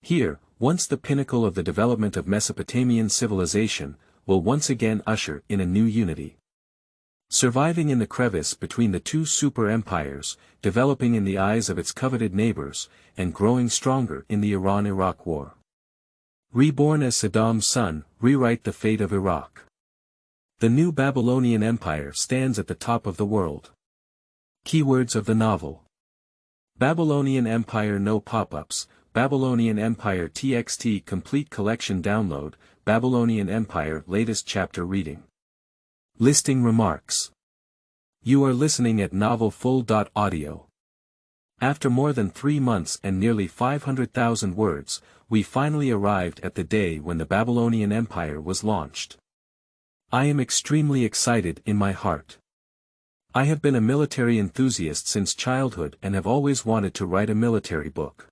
Here, once the pinnacle of the development of Mesopotamian civilization, will once again usher in a new unity. Surviving in the crevice between the two super-empires, developing in the eyes of its coveted neighbors, and growing stronger in the Iran-Iraq war. Reborn as Saddam's son, rewrite the fate of Iraq. The new Babylonian Empire stands at the top of the world. Keywords of the novel. Babylonian Empire no pop-ups, Babylonian Empire TXT complete collection download, Babylonian Empire latest chapter reading. Listing remarks. You are listening at novelfull.audio. After more than 3 months and nearly 500,000 words, we finally arrived at the day when the Babylonian Empire was launched. I am extremely excited in my heart. I have been a military enthusiast since childhood and have always wanted to write a military book.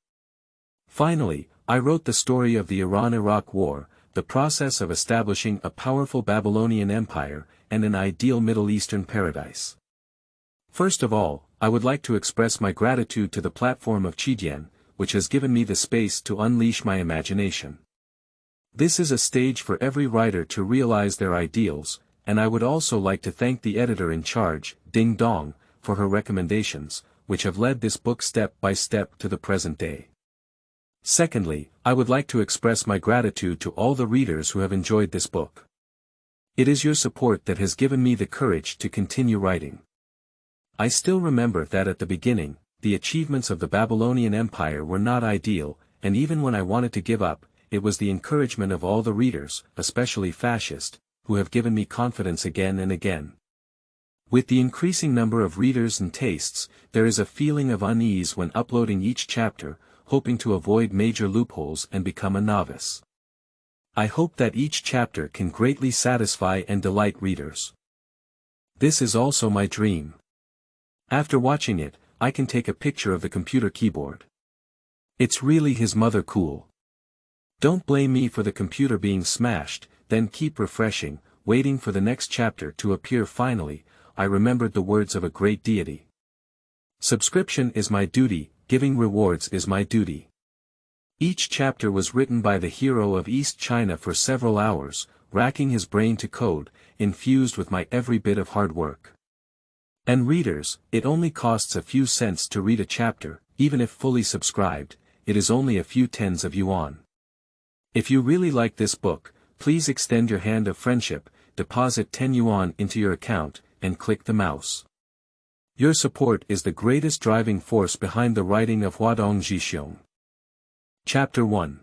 Finally, I wrote the story of the Iran-Iraq War, the process of establishing a powerful Babylonian Empire, and an ideal Middle Eastern paradise. First of all, I would like to express my gratitude to the platform of Chuan, which has given me the space to unleash my imagination. This is a stage for every writer to realize their ideals, and I would also like to thank the editor in charge, Ding Dong, for her recommendations, which have led this book step by step to the present day. Secondly, I would like to express my gratitude to all the readers who have enjoyed this book. It is your support that has given me the courage to continue writing. I still remember that at the beginning, the achievements of the Babylonian Empire were not ideal, and even when I wanted to give up, it was the encouragement of all the readers, especially fascist, who have given me confidence again and again. With the increasing number of readers and tastes, there is a feeling of unease when uploading each chapter, hoping to avoid major loopholes and become a novice. I hope that each chapter can greatly satisfy and delight readers. This is also my dream. After watching it, I can take a picture of the computer keyboard. It's really his mother cool. Don't blame me for the computer being smashed, then keep refreshing, waiting for the next chapter to appear. Finally, I remembered the words of a great deity. Subscription is my duty, giving rewards is my duty. Each chapter was written by the hero of East China for several hours, racking his brain to code, infused with my every bit of hard work. And readers, it only costs a few cents to read a chapter, even if fully subscribed, it is only a few tens of yuan. If you really like this book, please extend your hand of friendship, deposit 10 yuan into your account, and click the mouse. Your support is the greatest driving force behind the writing of Huadong Jixiong. Chapter 1.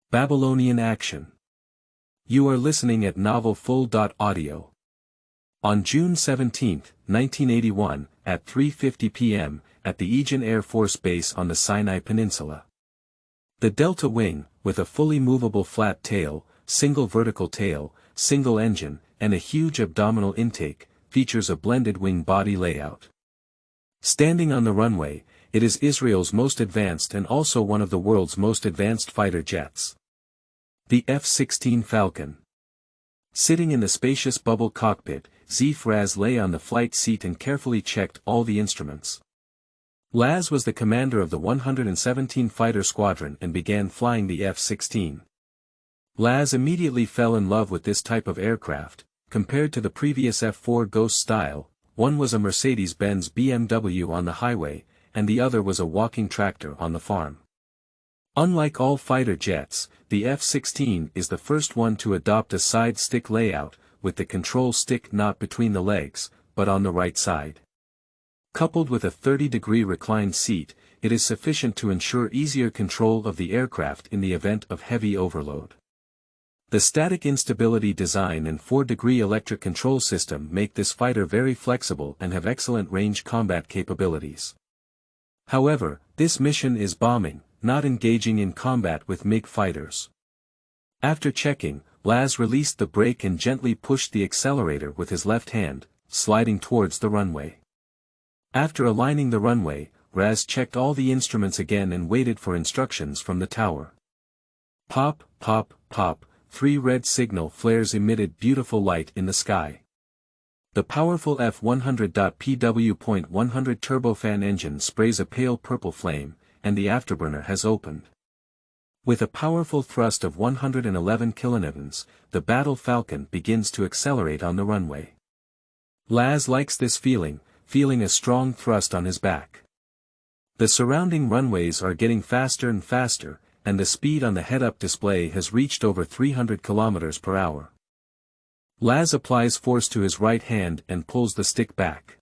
Babylonian Action. You are listening at novelfull.audio. On June 17, 1981, at 3:50 p.m., at the Aegean Air Force Base on the Sinai Peninsula. The Delta Wing, with a fully movable flat tail, single vertical tail, single engine, and a huge abdominal intake, features a blended wing body layout. Standing on the runway, it is Israel's most advanced and also one of the world's most advanced fighter jets. The F-16 Falcon. Sitting in the spacious bubble cockpit, Zeef Raz lay on the flight seat and carefully checked all the instruments. Laz was the commander of the 117 Fighter Squadron and began flying the F-16. Laz immediately fell in love with this type of aircraft. Compared to the previous F-4 Ghost style, one was a Mercedes-Benz BMW on the highway, and the other was a walking tractor on the farm. Unlike all fighter jets, the F-16 is the first one to adopt a side stick layout, with the control stick not between the legs, but on the right side. Coupled with a 30-degree reclined seat, it is sufficient to ensure easier control of the aircraft in the event of heavy overload. The static instability design and 4-degree electric control system make this fighter very flexible and have excellent range combat capabilities. However, this mission is bombing, not engaging in combat with MiG fighters. After checking, Laz released the brake and gently pushed the accelerator with his left hand, sliding towards the runway. After aligning the runway, Raz checked all the instruments again and waited for instructions from the tower. Pop, pop, pop, 3 red signal flares emitted beautiful light in the sky. The powerful F100.PW.100 turbofan engine sprays a pale purple flame, and the afterburner has opened. With a powerful thrust of 111 kilonewtons, the Battle Falcon begins to accelerate on the runway. Laz likes this feeling a strong thrust on his back. The surrounding runways are getting faster and faster, and the speed on the head-up display has reached over 300 km per hour. Laz applies force to his right hand and pulls the stick back.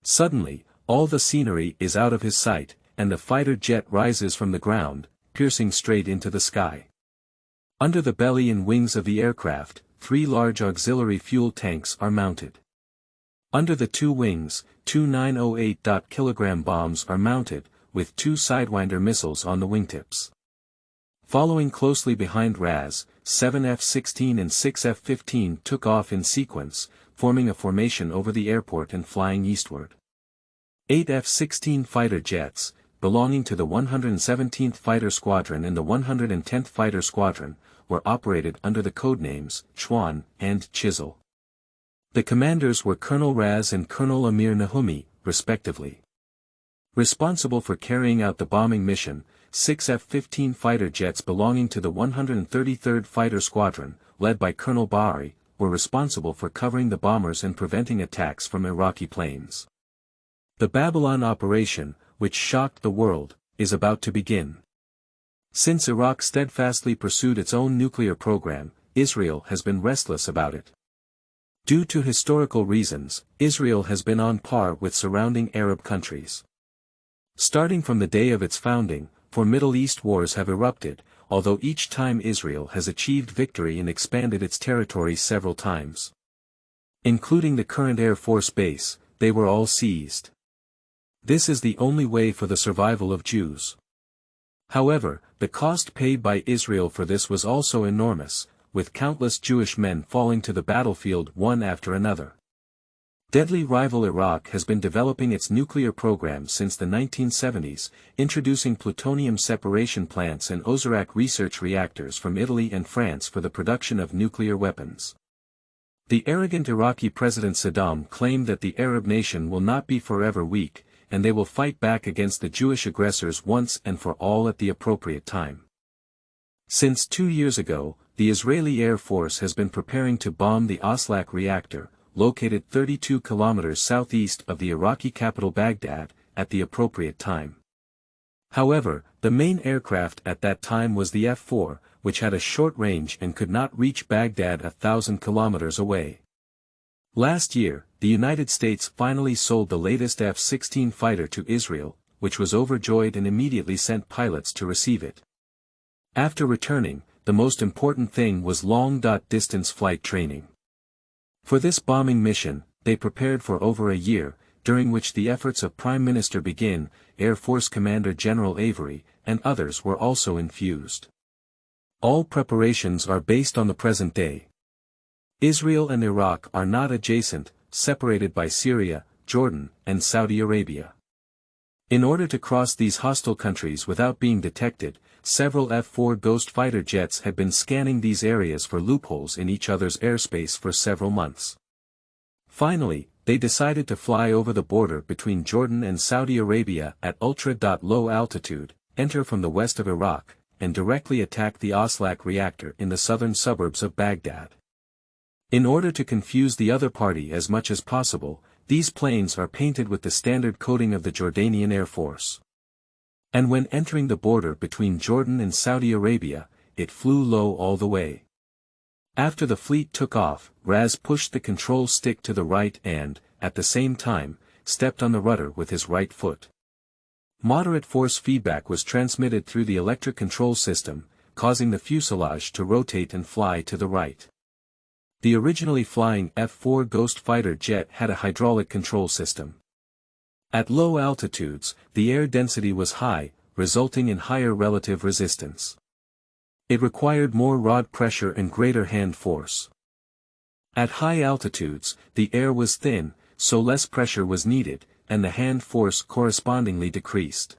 Suddenly, all the scenery is out of his sight, and the fighter jet rises from the ground, piercing straight into the sky. Under the belly and wings of the aircraft, 3 large auxiliary fuel tanks are mounted. Under the 2 wings, 2 908 kg bombs are mounted, with 2 Sidewinder missiles on the wingtips. Following closely behind Raz, 7 F-16 and 6 F-15 took off in sequence, forming a formation over the airport and flying eastward. 8 F-16 fighter jets, belonging to the 117th Fighter Squadron and the 110th Fighter Squadron, were operated under the codenames Chuan and Chisel. The commanders were Colonel Raz and Colonel Amir Nahumi, respectively. Responsible for carrying out the bombing mission, 6 F-15 fighter jets belonging to the 133rd Fighter Squadron, led by Colonel Bahri, were responsible for covering the bombers and preventing attacks from Iraqi planes. The Babylon operation, which shocked the world, is about to begin. Since Iraq steadfastly pursued its own nuclear program, Israel has been restless about it. Due to historical reasons, Israel has been on par with surrounding Arab countries. Starting from the day of its founding, 4 Middle East wars have erupted, although each time Israel has achieved victory and expanded its territory several times. Including the current Air Force base, they were all seized. This is the only way for the survival of Jews. However, the cost paid by Israel for this was also enormous, with countless Jewish men falling to the battlefield one after another. Deadly rival Iraq has been developing its nuclear program since the 1970s, introducing plutonium separation plants and Osirak research reactors from Italy and France for the production of nuclear weapons. The arrogant Iraqi President Saddam claimed that the Arab nation will not be forever weak, and they will fight back against the Jewish aggressors once and for all at the appropriate time. Since 2 years ago, the Israeli Air Force has been preparing to bomb the Osirak reactor, located 32 kilometers southeast of the Iraqi capital Baghdad, at the appropriate time. However, the main aircraft at that time was the F-4, which had a short range and could not reach Baghdad 1,000 kilometers away. Last year, the United States finally sold the latest F-16 fighter to Israel, which was overjoyed and immediately sent pilots to receive it. After returning, the most important thing was long-distance flight training. For this bombing mission, they prepared for over a year, during which the efforts of Prime Minister Begin, Air Force Commander General Avery, and others were also infused. All preparations are based on the present day. Israel and Iraq are not adjacent, separated by Syria, Jordan, and Saudi Arabia. In order to cross these hostile countries without being detected, several F-4 Ghost fighter jets had been scanning these areas for loopholes in each other's airspace for several months. Finally, they decided to fly over the border between Jordan and Saudi Arabia at ultra-low altitude, enter from the west of Iraq, and directly attack the Osirak reactor in the southern suburbs of Baghdad. In order to confuse the other party as much as possible, these planes are painted with the standard coating of the Jordanian Air Force. And when entering the border between Jordan and Saudi Arabia, it flew low all the way. After the fleet took off, Raz pushed the control stick to the right and, at the same time, stepped on the rudder with his right foot. Moderate force feedback was transmitted through the electric control system, causing the fuselage to rotate and fly to the right. The originally flying F-4 Ghost fighter jet had a hydraulic control system. At low altitudes, the air density was high, resulting in higher relative resistance. It required more rod pressure and greater hand force. At high altitudes, the air was thin, so less pressure was needed, and the hand force correspondingly decreased.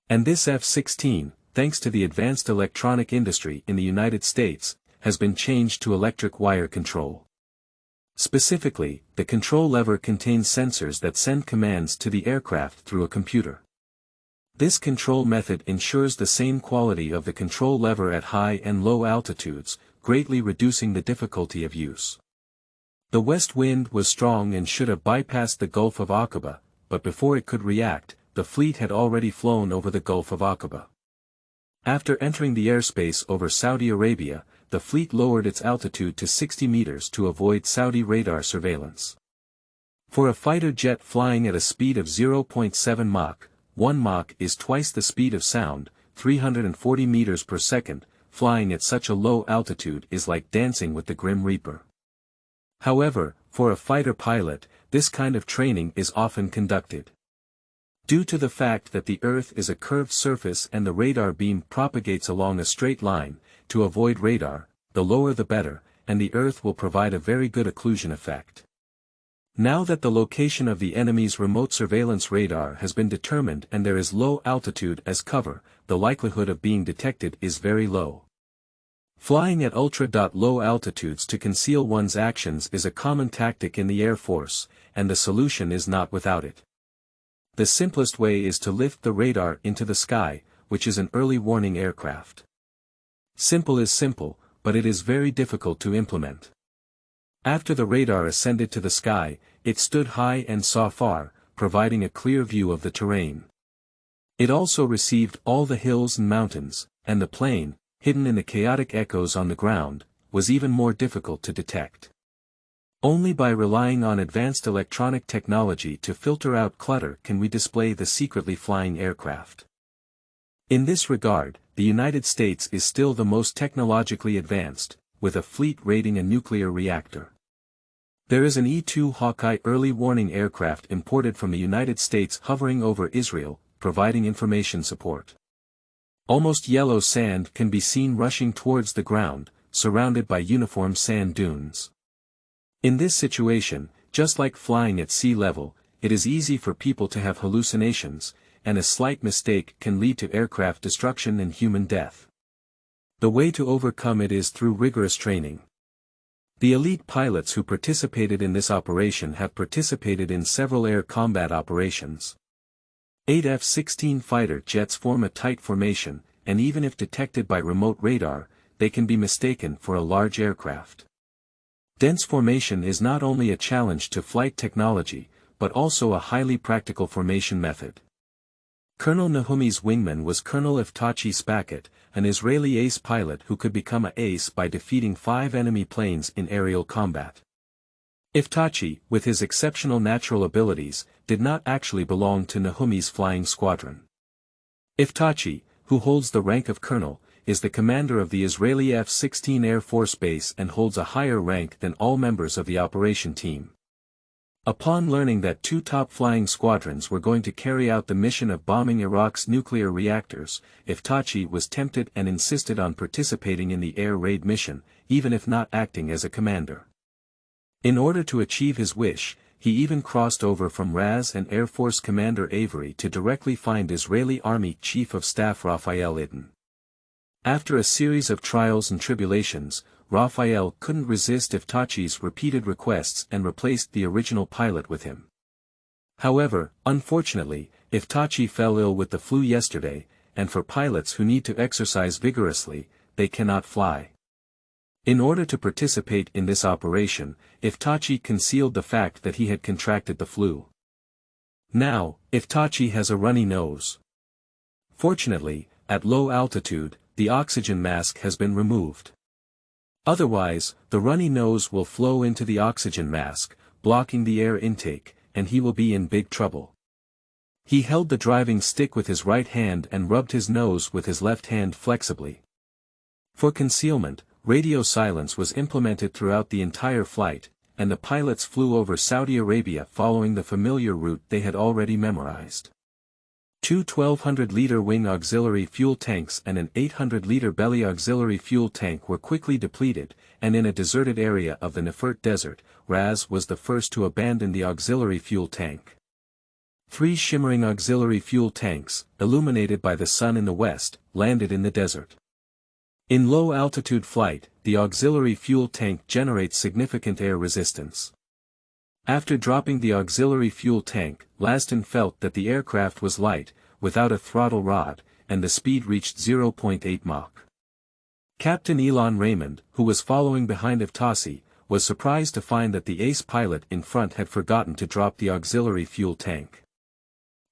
And this F-16, thanks to the advanced electronic industry in the United States, has been changed to electric wire control. Specifically, the control lever contains sensors that send commands to the aircraft through a computer. This control method ensures the same quality of the control lever at high and low altitudes, greatly reducing the difficulty of use. The west wind was strong and should have bypassed the Gulf of Aqaba, but before it could react, the fleet had already flown over the Gulf of Aqaba. After entering the airspace over Saudi Arabia, the fleet lowered its altitude to 60 meters to avoid Saudi radar surveillance. For a fighter jet flying at a speed of 0.7 Mach, 1 Mach is twice the speed of sound, 340 meters per second, flying at such a low altitude is like dancing with the Grim Reaper. However, for a fighter pilot, this kind of training is often conducted. Due to the fact that the Earth is a curved surface and the radar beam propagates along a straight line, to avoid radar, the lower the better, and the Earth will provide a very good occlusion effect. Now that the location of the enemy's remote surveillance radar has been determined and there is low altitude as cover, the likelihood of being detected is very low. Flying at ultra-low altitudes to conceal one's actions is a common tactic in the Air Force, and the solution is not without it. The simplest way is to lift the radar into the sky, which is an early warning aircraft. Simple is simple, but it is very difficult to implement. After the radar ascended to the sky, it stood high and saw far, providing a clear view of the terrain. It also received all the hills and mountains, and the plain, hidden in the chaotic echoes on the ground, was even more difficult to detect. Only by relying on advanced electronic technology to filter out clutter can we display the secretly flying aircraft. In this regard, the United States is still the most technologically advanced, with a fleet rating a nuclear reactor. There is an E-2 Hawkeye early warning aircraft imported from the United States hovering over Israel, providing information support. Almost yellow sand can be seen rushing towards the ground, surrounded by uniform sand dunes. In this situation, just like flying at sea level, it is easy for people to have hallucinations, and a slight mistake can lead to aircraft destruction and human death. The way to overcome it is through rigorous training. The elite pilots who participated in this operation have participated in several air combat operations. 8 F-16 fighter jets form a tight formation, and even if detected by remote radar, they can be mistaken for a large aircraft. Dense formation is not only a challenge to flight technology, but also a highly practical formation method. Colonel Nahumi's wingman was Colonel Iftachi Spakat, an Israeli ace pilot who could become an ace by defeating 5 enemy planes in aerial combat. Iftachi, with his exceptional natural abilities, did not actually belong to Nahumi's flying squadron. Iftachi, who holds the rank of colonel, is the commander of the Israeli F-16 Air Force Base and holds a higher rank than all members of the operation team. Upon learning that 2 top flying squadrons were going to carry out the mission of bombing Iraq's nuclear reactors, Iftachi was tempted and insisted on participating in the air raid mission, even if not acting as a commander. In order to achieve his wish, he even crossed over from RAS and Air Force Commander Avery to directly find Israeli Army Chief of Staff Raphael Itten. After a series of trials and tribulations, Raphael couldn't resist Iftachi's repeated requests and replaced the original pilot with him. However, unfortunately, Iftachi fell ill with the flu yesterday, and for pilots who need to exercise vigorously, they cannot fly. In order to participate in this operation, Iftachi concealed the fact that he had contracted the flu. Now, Iftachi has a runny nose. Fortunately, at low altitude, the oxygen mask has been removed. Otherwise, the runny nose will flow into the oxygen mask, blocking the air intake, and he will be in big trouble. He held the driving stick with his right hand and rubbed his nose with his left hand flexibly. For concealment, radio silence was implemented throughout the entire flight, and the pilots flew over Saudi Arabia following the familiar route they had already memorized. 2 1,200-liter wing auxiliary fuel tanks and an 800-liter belly auxiliary fuel tank were quickly depleted, and in a deserted area of the Nefert Desert, RAS was the first to abandon the auxiliary fuel tank. 3 shimmering auxiliary fuel tanks, illuminated by the sun in the west, landed in the desert. In low-altitude flight, the auxiliary fuel tank generates significant air resistance. After dropping the auxiliary fuel tank, Laston felt that the aircraft was light, without a throttle rod, and the speed reached 0.8 Mach. Captain Elon Raymond, who was following behind Iftasi, was surprised to find that the ace pilot in front had forgotten to drop the auxiliary fuel tank.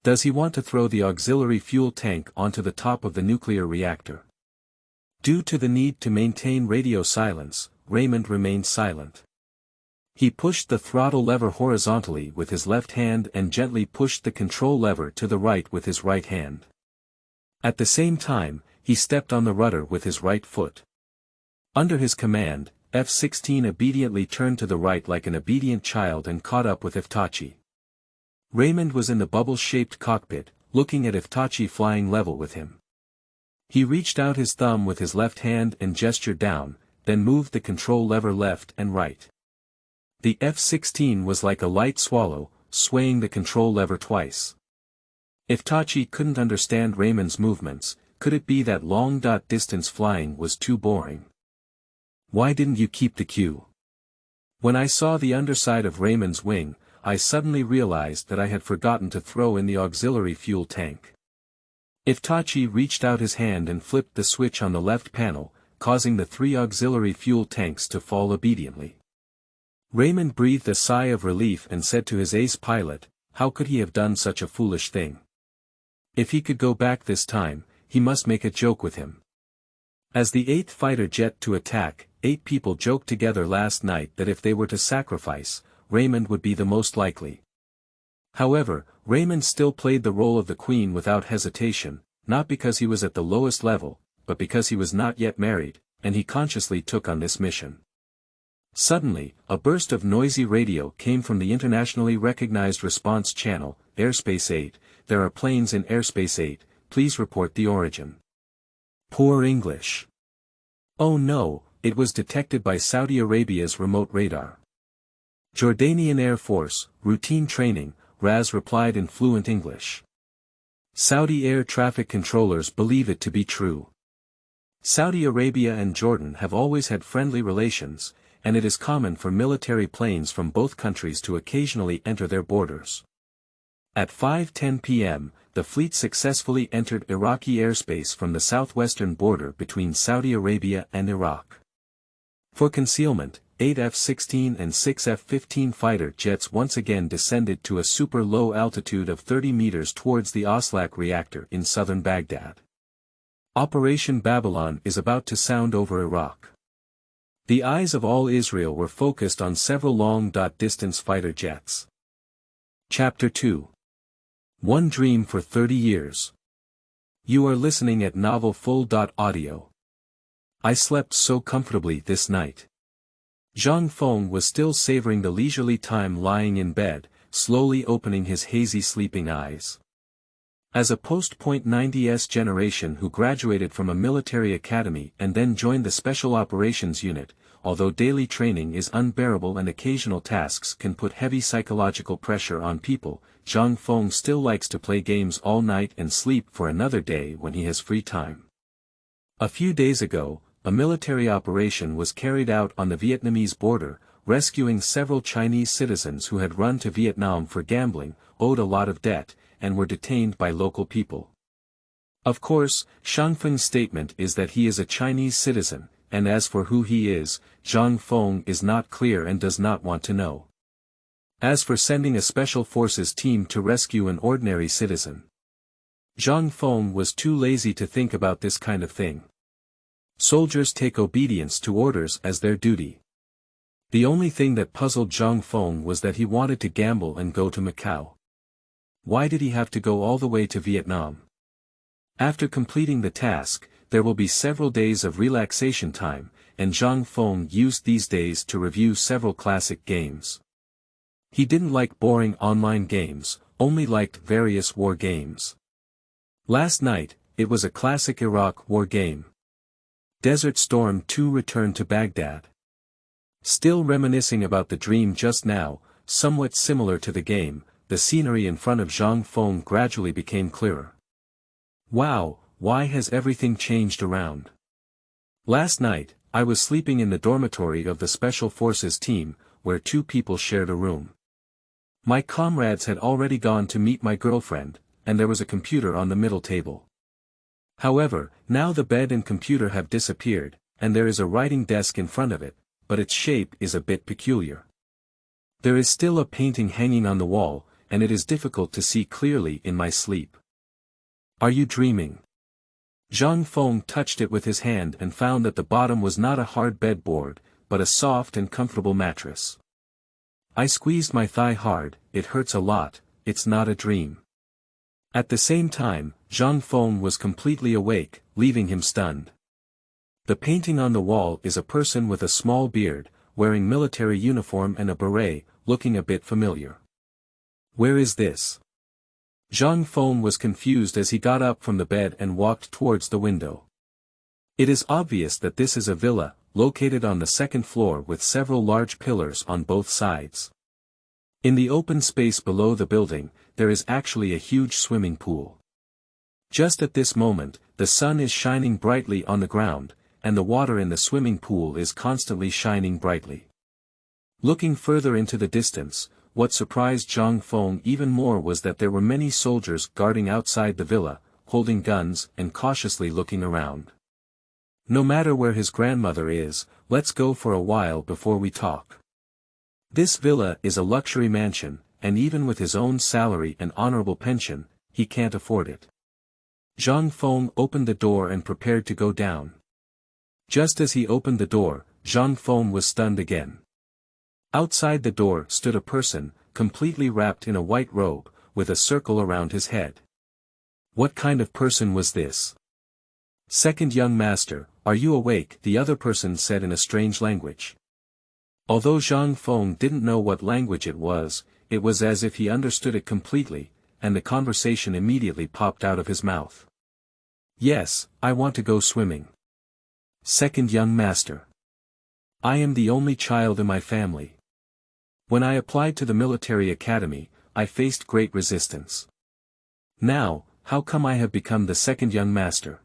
Does he want to throw the auxiliary fuel tank onto the top of the nuclear reactor? Due to the need to maintain radio silence, Raymond remained silent. He pushed the throttle lever horizontally with his left hand and gently pushed the control lever to the right with his right hand. At the same time, he stepped on the rudder with his right foot. Under his command, F-16 obediently turned to the right like an obedient child and caught up with Iftasi. Raymond was in the bubble-shaped cockpit, looking at Iftasi flying level with him. He reached out his thumb with his left hand and gestured down, then moved the control lever left and right. The F-16 was like a light swallow, swaying the control lever twice. Iftasi couldn't understand Raymond's movements. Could it be that long-distance flying was too boring? Why didn't you keep the cue? When I saw the underside of Raymond's wing, I suddenly realized that I had forgotten to throw in the auxiliary fuel tank. Iftasi reached out his hand and flipped the switch on the left panel, causing the 3 auxiliary fuel tanks to fall obediently. Raymond breathed a sigh of relief and said to his ace pilot, how could he have done such a foolish thing? If he could go back this time, he must make a joke with him. As the 8th fighter jet to attack, 8 people joked together last night that if they were to sacrifice, Raymond would be the most likely. However, Raymond still played the role of the queen without hesitation, not because he was at the lowest level, but because he was not yet married, and he consciously took on this mission. Suddenly, a burst of noisy radio came from the internationally recognized response channel, Airspace 8, there are planes in Airspace 8, please report the origin. Poor English. Oh no, it was detected by Saudi Arabia's remote radar. Jordanian Air Force, routine training, Raz replied in fluent English. Saudi air traffic controllers believe it to be true. Saudi Arabia and Jordan have always had friendly relations, and it is common for military planes from both countries to occasionally enter their borders. At 5:10 p.m., the fleet successfully entered Iraqi airspace from the southwestern border between Saudi Arabia and Iraq. For concealment, 8 F-16 and 6 F-15 fighter jets once again descended to a super low altitude of 30 meters towards the Osirak reactor in southern Baghdad. Operation Babylon is about to sound over Iraq. The eyes of all Israel were focused on several long-distance fighter jets. Chapter 2. One Dream for 30 Years. You are listening at novelfull.audio. I slept so comfortably this night. Zhang Feng was still savoring the leisurely time lying in bed, slowly opening his hazy sleeping eyes. As a post-.90s generation who graduated from a military academy and then joined the Special Operations Unit, although daily training is unbearable and occasional tasks can put heavy psychological pressure on people, Zhang Feng still likes to play games all night and sleep for another day when he has free time. A few days ago, a military operation was carried out on the Vietnamese border, rescuing several Chinese citizens who had run to Vietnam for gambling, owed a lot of debt, and were detained by local people. Of course, Zhang Feng's statement is that he is a Chinese citizen, and as for who he is, Zhang Feng is not clear and does not want to know. As for sending a special forces team to rescue an ordinary citizen, Zhang Feng was too lazy to think about this kind of thing. Soldiers take obedience to orders as their duty. The only thing that puzzled Zhang Feng was that he wanted to gamble and go to Macau. Why did he have to go all the way to Vietnam? After completing the task, there will be several days of relaxation time, and Zhang Feng used these days to review several classic games. He didn't like boring online games, only liked various war games. Last night, it was a classic Iraq war game. Desert Storm 2 returned to Baghdad. Still reminiscing about the dream just now, somewhat similar to the game, the scenery in front of Zhang Feng gradually became clearer. Wow, why has everything changed around? Last night, I was sleeping in the dormitory of the Special Forces team, where 2 people shared a room. My comrades had already gone to meet my girlfriend, and there was a computer on the middle table. However, now the bed and computer have disappeared, and there is a writing desk in front of it, but its shape is a bit peculiar. There is still a painting hanging on the wall, and it is difficult to see clearly in my sleep. Are you dreaming? Zhang Feng touched it with his hand and found that the bottom was not a hard bedboard, but a soft and comfortable mattress. I squeezed my thigh hard. It hurts a lot. It's not a dream. At the same time, Zhang Feng was completely awake, leaving him stunned. The painting on the wall is a person with a small beard, wearing military uniform and a beret, looking a bit familiar. Where is this? Zhang Feng was confused as he got up from the bed and walked towards the window. It is obvious that this is a villa, located on the second floor with several large pillars on both sides. In the open space below the building, there is actually a huge swimming pool. Just at this moment, the sun is shining brightly on the ground, and the water in the swimming pool is constantly shining brightly. Looking further into the distance, what surprised Zhang Feng even more was that there were many soldiers guarding outside the villa, holding guns and cautiously looking around. No matter where his grandmother is, let's go for a while before we talk. This villa is a luxury mansion, and even with his own salary and honorable pension, he can't afford it. Zhang Feng opened the door and prepared to go down. Just as he opened the door, Zhang Feng was stunned again. Outside the door stood a person, completely wrapped in a white robe, with a circle around his head. What kind of person was this? Second young master, are you awake? The other person said in a strange language. Although Zhang Feng didn't know what language it was as if he understood it completely, and the conversation immediately popped out of his mouth. Yes, I want to go swimming. Second young master. I am the only child in my family. When I applied to the military academy, I faced great resistance. Now, how come I have become the second young master?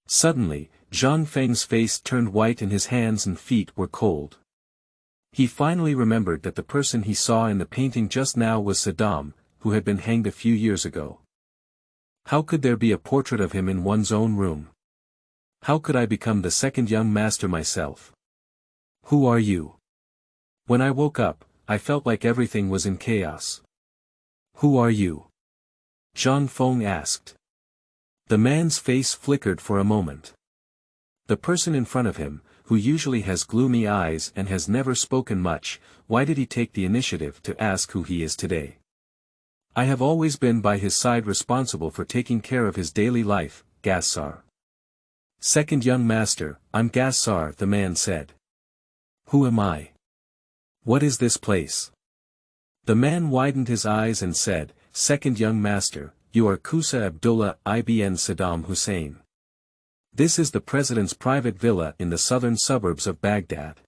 Suddenly, Zhang Feng's face turned white and his hands and feet were cold. He finally remembered that the person he saw in the painting just now was Saddam, who had been hanged a few years ago. How could there be a portrait of him in one's own room? How could I become the second young master myself? Who are you? When I woke up, I felt like everything was in chaos. Who are you? Zhang Feng asked. The man's face flickered for a moment. The person in front of him, who usually has gloomy eyes and has never spoken much, why did he take the initiative to ask who he is today? I have always been by his side, responsible for taking care of his daily life, Gassar. Second young master, I'm Gassar, the man said. Who am I? What is this place? The man widened his eyes and said, Second young master, you are Qusa Abdullah ibn Saddam Hussein. This is the president's private villa in the southern suburbs of Baghdad.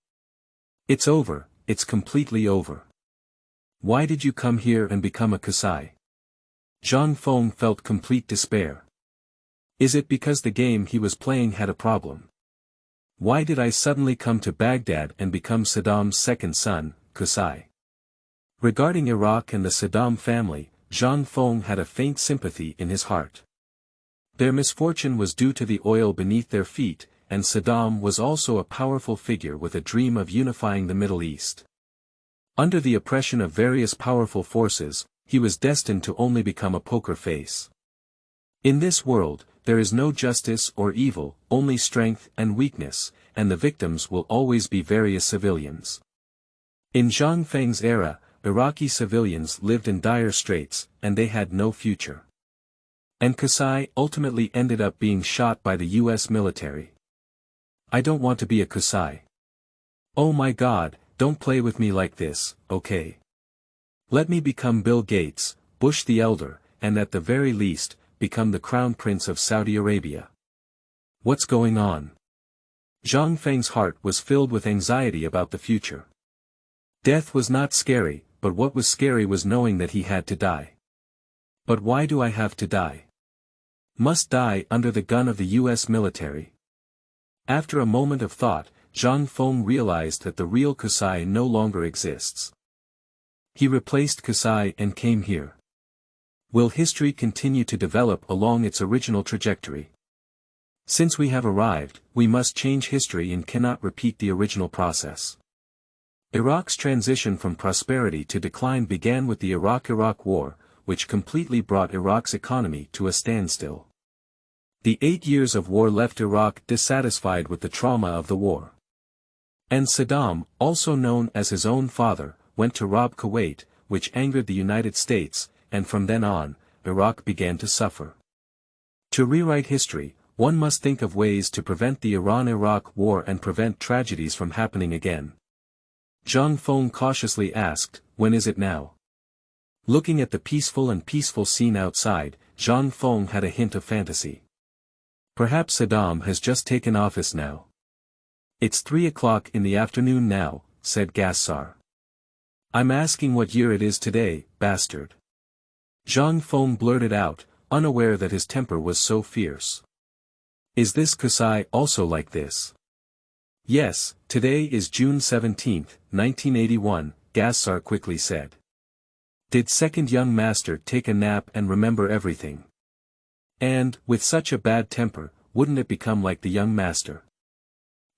It's over, it's completely over. Why did you come here and become a Qusay? Zhang Feng felt complete despair. Is it because the game he was playing had a problem? Why did I suddenly come to Baghdad and become Saddam's second son, Qusay? Regarding Iraq and the Saddam family, Zhang Feng had a faint sympathy in his heart. Their misfortune was due to the oil beneath their feet, and Saddam was also a powerful figure with a dream of unifying the Middle East. Under the oppression of various powerful forces, he was destined to only become a poker face. In this world, there is no justice or evil, only strength and weakness, and the victims will always be various civilians. In Zhang Feng's era, Iraqi civilians lived in dire straits, and they had no future. And Qusay ultimately ended up being shot by the US military. I don't want to be a Qusay. Oh my God, don't play with me like this, okay? Let me become Bill Gates, Bush the Elder, and at the very least, become the Crown Prince of Saudi Arabia. What's going on? Zhang Feng's heart was filled with anxiety about the future. Death was not scary, but what was scary was knowing that he had to die. But why do I have to die? Must die under the gun of the US military? After a moment of thought, Zhang Feng realized that the real Qusay no longer exists. He replaced Qusay and came here. Will history continue to develop along its original trajectory? Since we have arrived, we must change history and cannot repeat the original process. Iraq's transition from prosperity to decline began with the Iraq-Iraq War, which completely brought Iraq's economy to a standstill. The 8 years of war left Iraq dissatisfied with the trauma of the war. And Saddam, also known as his own father, went to rob Kuwait, which angered the United States, and from then on, Iraq began to suffer. To rewrite history, one must think of ways to prevent the Iran-Iraq War and prevent tragedies from happening again. Zhang Feng cautiously asked, "When is it now?" Looking at the peaceful scene outside, Zhang Feng had a hint of fantasy. Perhaps Saddam has just taken office now. "It's 3 o'clock in the afternoon now," said Gassar. "I'm asking what year it is today, bastard." Zhang Feng blurted out, unaware that his temper was so fierce. "Is this Kusai also like this?" "Yes, today is June 17, 1981, Gassar quickly said. "Did second young master take a nap and remember everything? And, with such a bad temper, wouldn't it become like the young master?"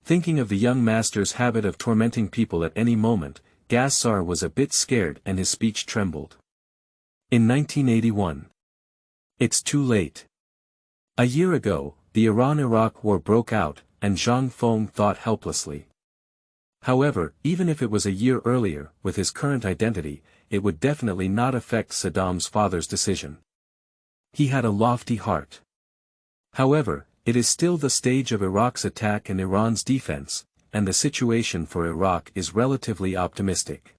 Thinking of the young master's habit of tormenting people at any moment, Gassar was a bit scared and his speech trembled. In 1981. It's too late. A year ago, the Iran-Iraq War broke out, and Zhang Feng thought helplessly. However, even if it was a year earlier, with his current identity, it would definitely not affect Saddam's father's decision. He had a lofty heart. However, it is still the stage of Iraq's attack and Iran's defense, and the situation for Iraq is relatively optimistic.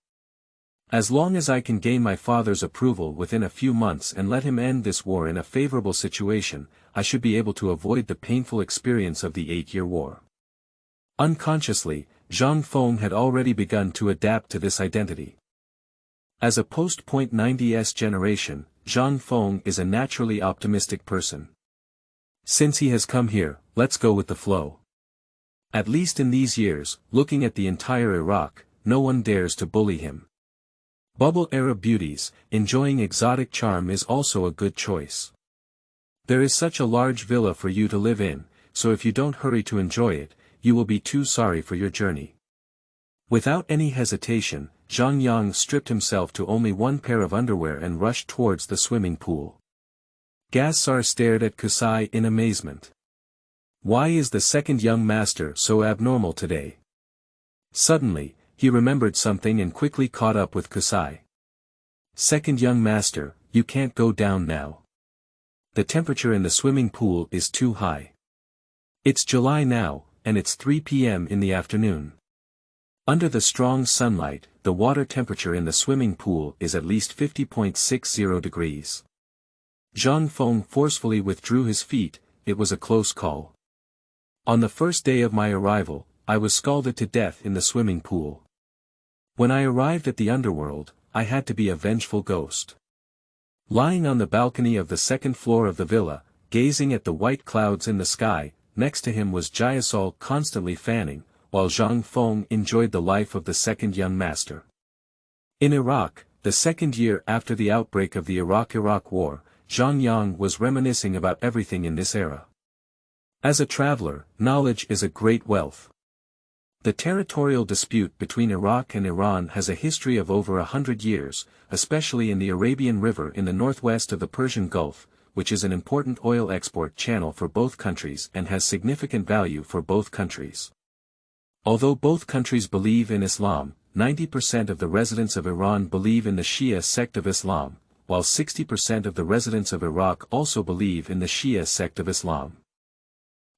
As long as I can gain my father's approval within a few months and let him end this war in a favorable situation, I should be able to avoid the painful experience of the 8-year war. Unconsciously, Zhang Feng had already begun to adapt to this identity. As a post-.90s generation, Zhang Feng is a naturally optimistic person. Since he has come here, let's go with the flow. At least in these years, looking at the entire Iraq, no one dares to bully him. Bubble Arab beauties, enjoying exotic charm is also a good choice. There is such a large villa for you to live in, so if you don't hurry to enjoy it, you will be too sorry for your journey. Without any hesitation, Zhang Yang stripped himself to only one pair of underwear and rushed towards the swimming pool. Gassar stared at Kusai in amazement. Why is the second young master so abnormal today? Suddenly, he remembered something and quickly caught up with Kusai. "Second young master, you can't go down now. The temperature in the swimming pool is too high. It's July now, and it's 3 p.m. in the afternoon. Under the strong sunlight, the water temperature in the swimming pool is at least 50.60 degrees. Zhang Feng forcefully withdrew his feet. It was a close call. On the first day of my arrival, I was scalded to death in the swimming pool. When I arrived at the underworld, I had to be a vengeful ghost. Lying on the balcony of the second floor of the villa, gazing at the white clouds in the sky, next to him was Jayasal constantly fanning, while Zhang Feng enjoyed the life of the second young master. In Iraq, the second year after the outbreak of the Iraq-Iraq War, Zhang Yang was reminiscing about everything in this era. As a traveler, knowledge is a great wealth. The territorial dispute between Iraq and Iran has a history of over 100 years, especially in the Arabian River in the northwest of the Persian Gulf, which is an important oil export channel for both countries and has significant value for both countries. Although both countries believe in Islam, 90% of the residents of Iran believe in the Shia sect of Islam, while 60% of the residents of Iraq also believe in the Shia sect of Islam.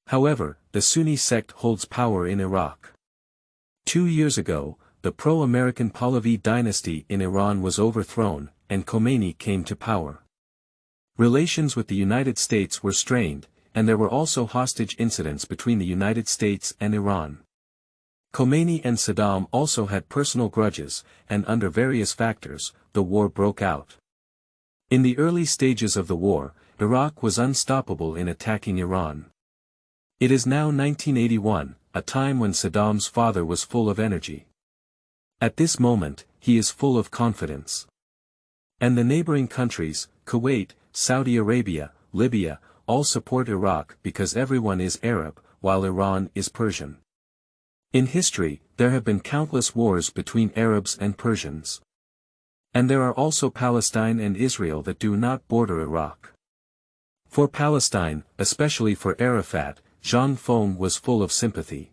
However, the Sunni sect holds power in Iraq. 2 years ago, the pro-American Pahlavi dynasty in Iran was overthrown, and Khomeini came to power. Relations with the United States were strained, and there were also hostage incidents between the United States and Iran. Khomeini and Saddam also had personal grudges, and under various factors, the war broke out. In the early stages of the war, Iraq was unstoppable in attacking Iran. It is now 1981, a time when Saddam's father was full of energy. At this moment, he is full of confidence. And the neighboring countries, Kuwait, Saudi Arabia, Libya, all support Iraq because everyone is Arab, while Iran is Persian. In history, there have been countless wars between Arabs and Persians. And there are also Palestine and Israel that do not border Iraq. For Palestine, especially for Arafat, Zhang Feng was full of sympathy.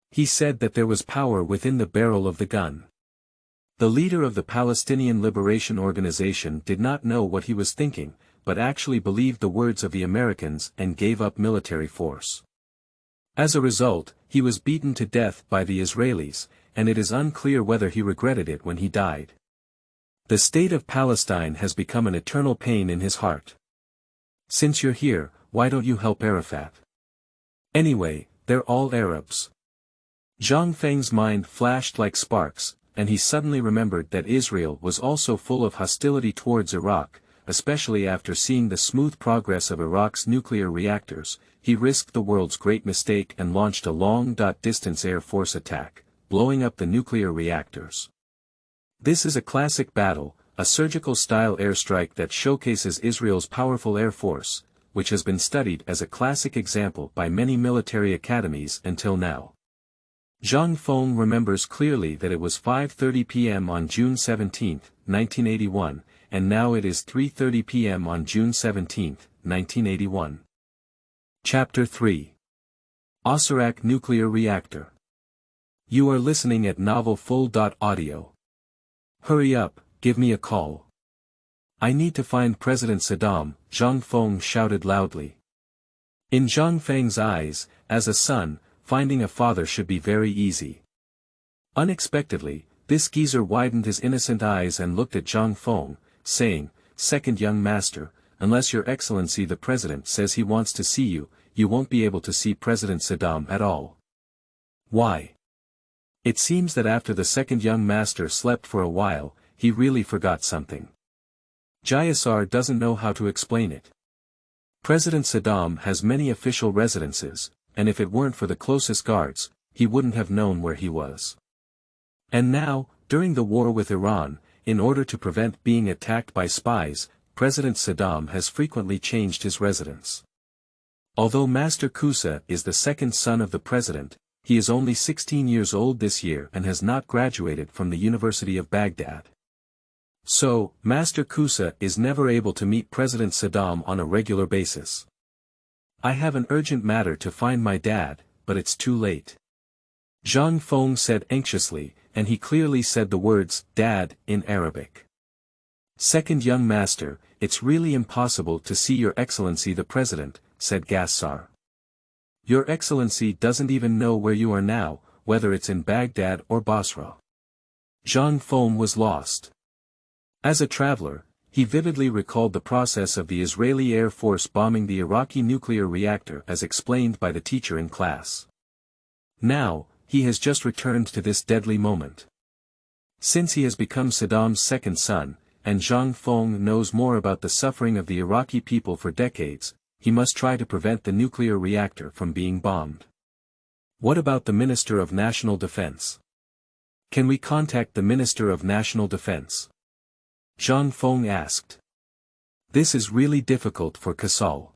He said that there was power within the barrel of the gun. The leader of the Palestinian Liberation Organization did not know what he was thinking, but actually believed the words of the Americans and gave up military force. As a result, he was beaten to death by the Israelis, and it is unclear whether he regretted it when he died. The state of Palestine has become an eternal pain in his heart. Since you're here, why don't you help Arafat? Anyway, they're all Arabs. Zhang Feng's mind flashed like sparks, and he suddenly remembered that Israel was also full of hostility towards Iraq, especially after seeing the smooth progress of Iraq's nuclear reactors. He risked the world's great mistake and launched a long-distance air force attack, blowing up the nuclear reactors. This is a classic battle, a surgical-style airstrike that showcases Israel's powerful air force, which has been studied as a classic example by many military academies until now. Zhang Feng remembers clearly that it was 5:30 p.m. on June 17, 1981, and now it is 3:30 p.m. on June 17, 1981. Chapter 3. Osirak Nuclear Reactor. You are listening at novelfull.audio. Hurry up, give me a call. I need to find President Saddam, Zhang Feng shouted loudly. In Zhang Feng's eyes, as a son, finding a father should be very easy. Unexpectedly, this geezer widened his innocent eyes and looked at Zhang Feng, saying, "Second young master, unless your excellency the president says he wants to see you, you won't be able to see President Saddam at all." Why? It seems that after the second young master slept for a while, he really forgot something. Jayasar doesn't know how to explain it. President Saddam has many official residences, and if it weren't for the closest guards, he wouldn't have known where he was. And now, during the war with Iran, in order to prevent being attacked by spies, President Saddam has frequently changed his residence. Although Master Kusa is the second son of the president, he is only 16 years old this year and has not graduated from the University of Baghdad. So, Master Kusa is never able to meet President Saddam on a regular basis. I have an urgent matter to find my dad, but it's too late. Zhang Feng said anxiously, and he clearly said the words, "Dad," in Arabic. Second young master, it's really impossible to see your excellency the president, said Gassar. Your excellency doesn't even know where you are now, whether it's in Baghdad or Basra. Zhang Feng was lost. As a traveler, he vividly recalled the process of the Israeli Air Force bombing the Iraqi nuclear reactor as explained by the teacher in class. Now, he has just returned to this deadly moment. Since he has become Saddam's second son, and Zhang Feng knows more about the suffering of the Iraqi people for decades, he must try to prevent the nuclear reactor from being bombed. What about the Minister of National Defense? Can we contact the Minister of National Defense? Zhang Feng asked. This is really difficult for Kasal.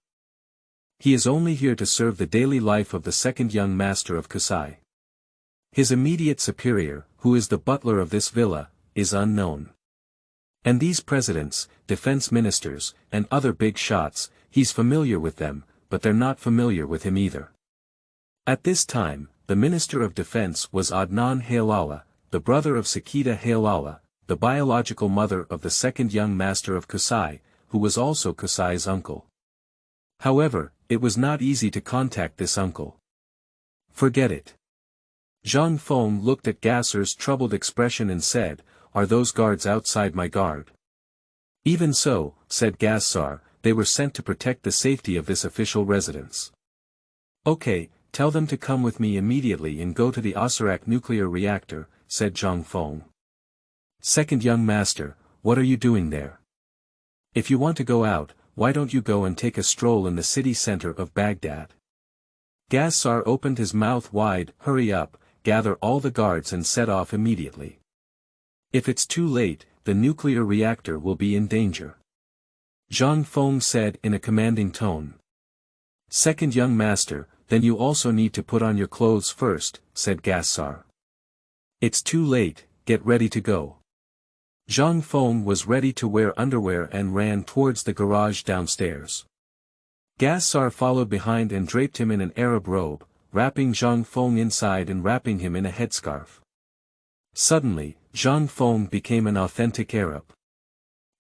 He is only here to serve the daily life of the second young master of Kasai. His immediate superior, who is the butler of this villa, is unknown. And these presidents, defense ministers, and other big shots, he's familiar with them, but they're not familiar with him either. At this time, the Minister of Defense was Adnan Halala, the brother of Sakita Halala, the biological mother of the second young master of Kasai, who was also Kasai's uncle. However, it was not easy to contact this uncle. Forget it. Zhang Feng looked at Gassar's troubled expression and said, "Are those guards outside my guard?" "Even so," said Gassar, "they were sent to protect the safety of this official residence." "Okay, tell them to come with me immediately and go to the Osirak nuclear reactor," said Zhang Feng. "Second young master, what are you doing there? If you want to go out, why don't you go and take a stroll in the city center of Baghdad?" Gassar opened his mouth wide. "Hurry up, gather all the guards and set off immediately. If it's too late, the nuclear reactor will be in danger. Zhang Feng said in a commanding tone. Second young master, then you also need to put on your clothes first, said Gassar. It's too late, get ready to go. Zhang Feng was ready to wear underwear and ran towards the garage downstairs. Gassar followed behind and draped him in an Arab robe, wrapping Zhang Feng inside and wrapping him in a headscarf. Suddenly, Zhang Feng became an authentic Arab.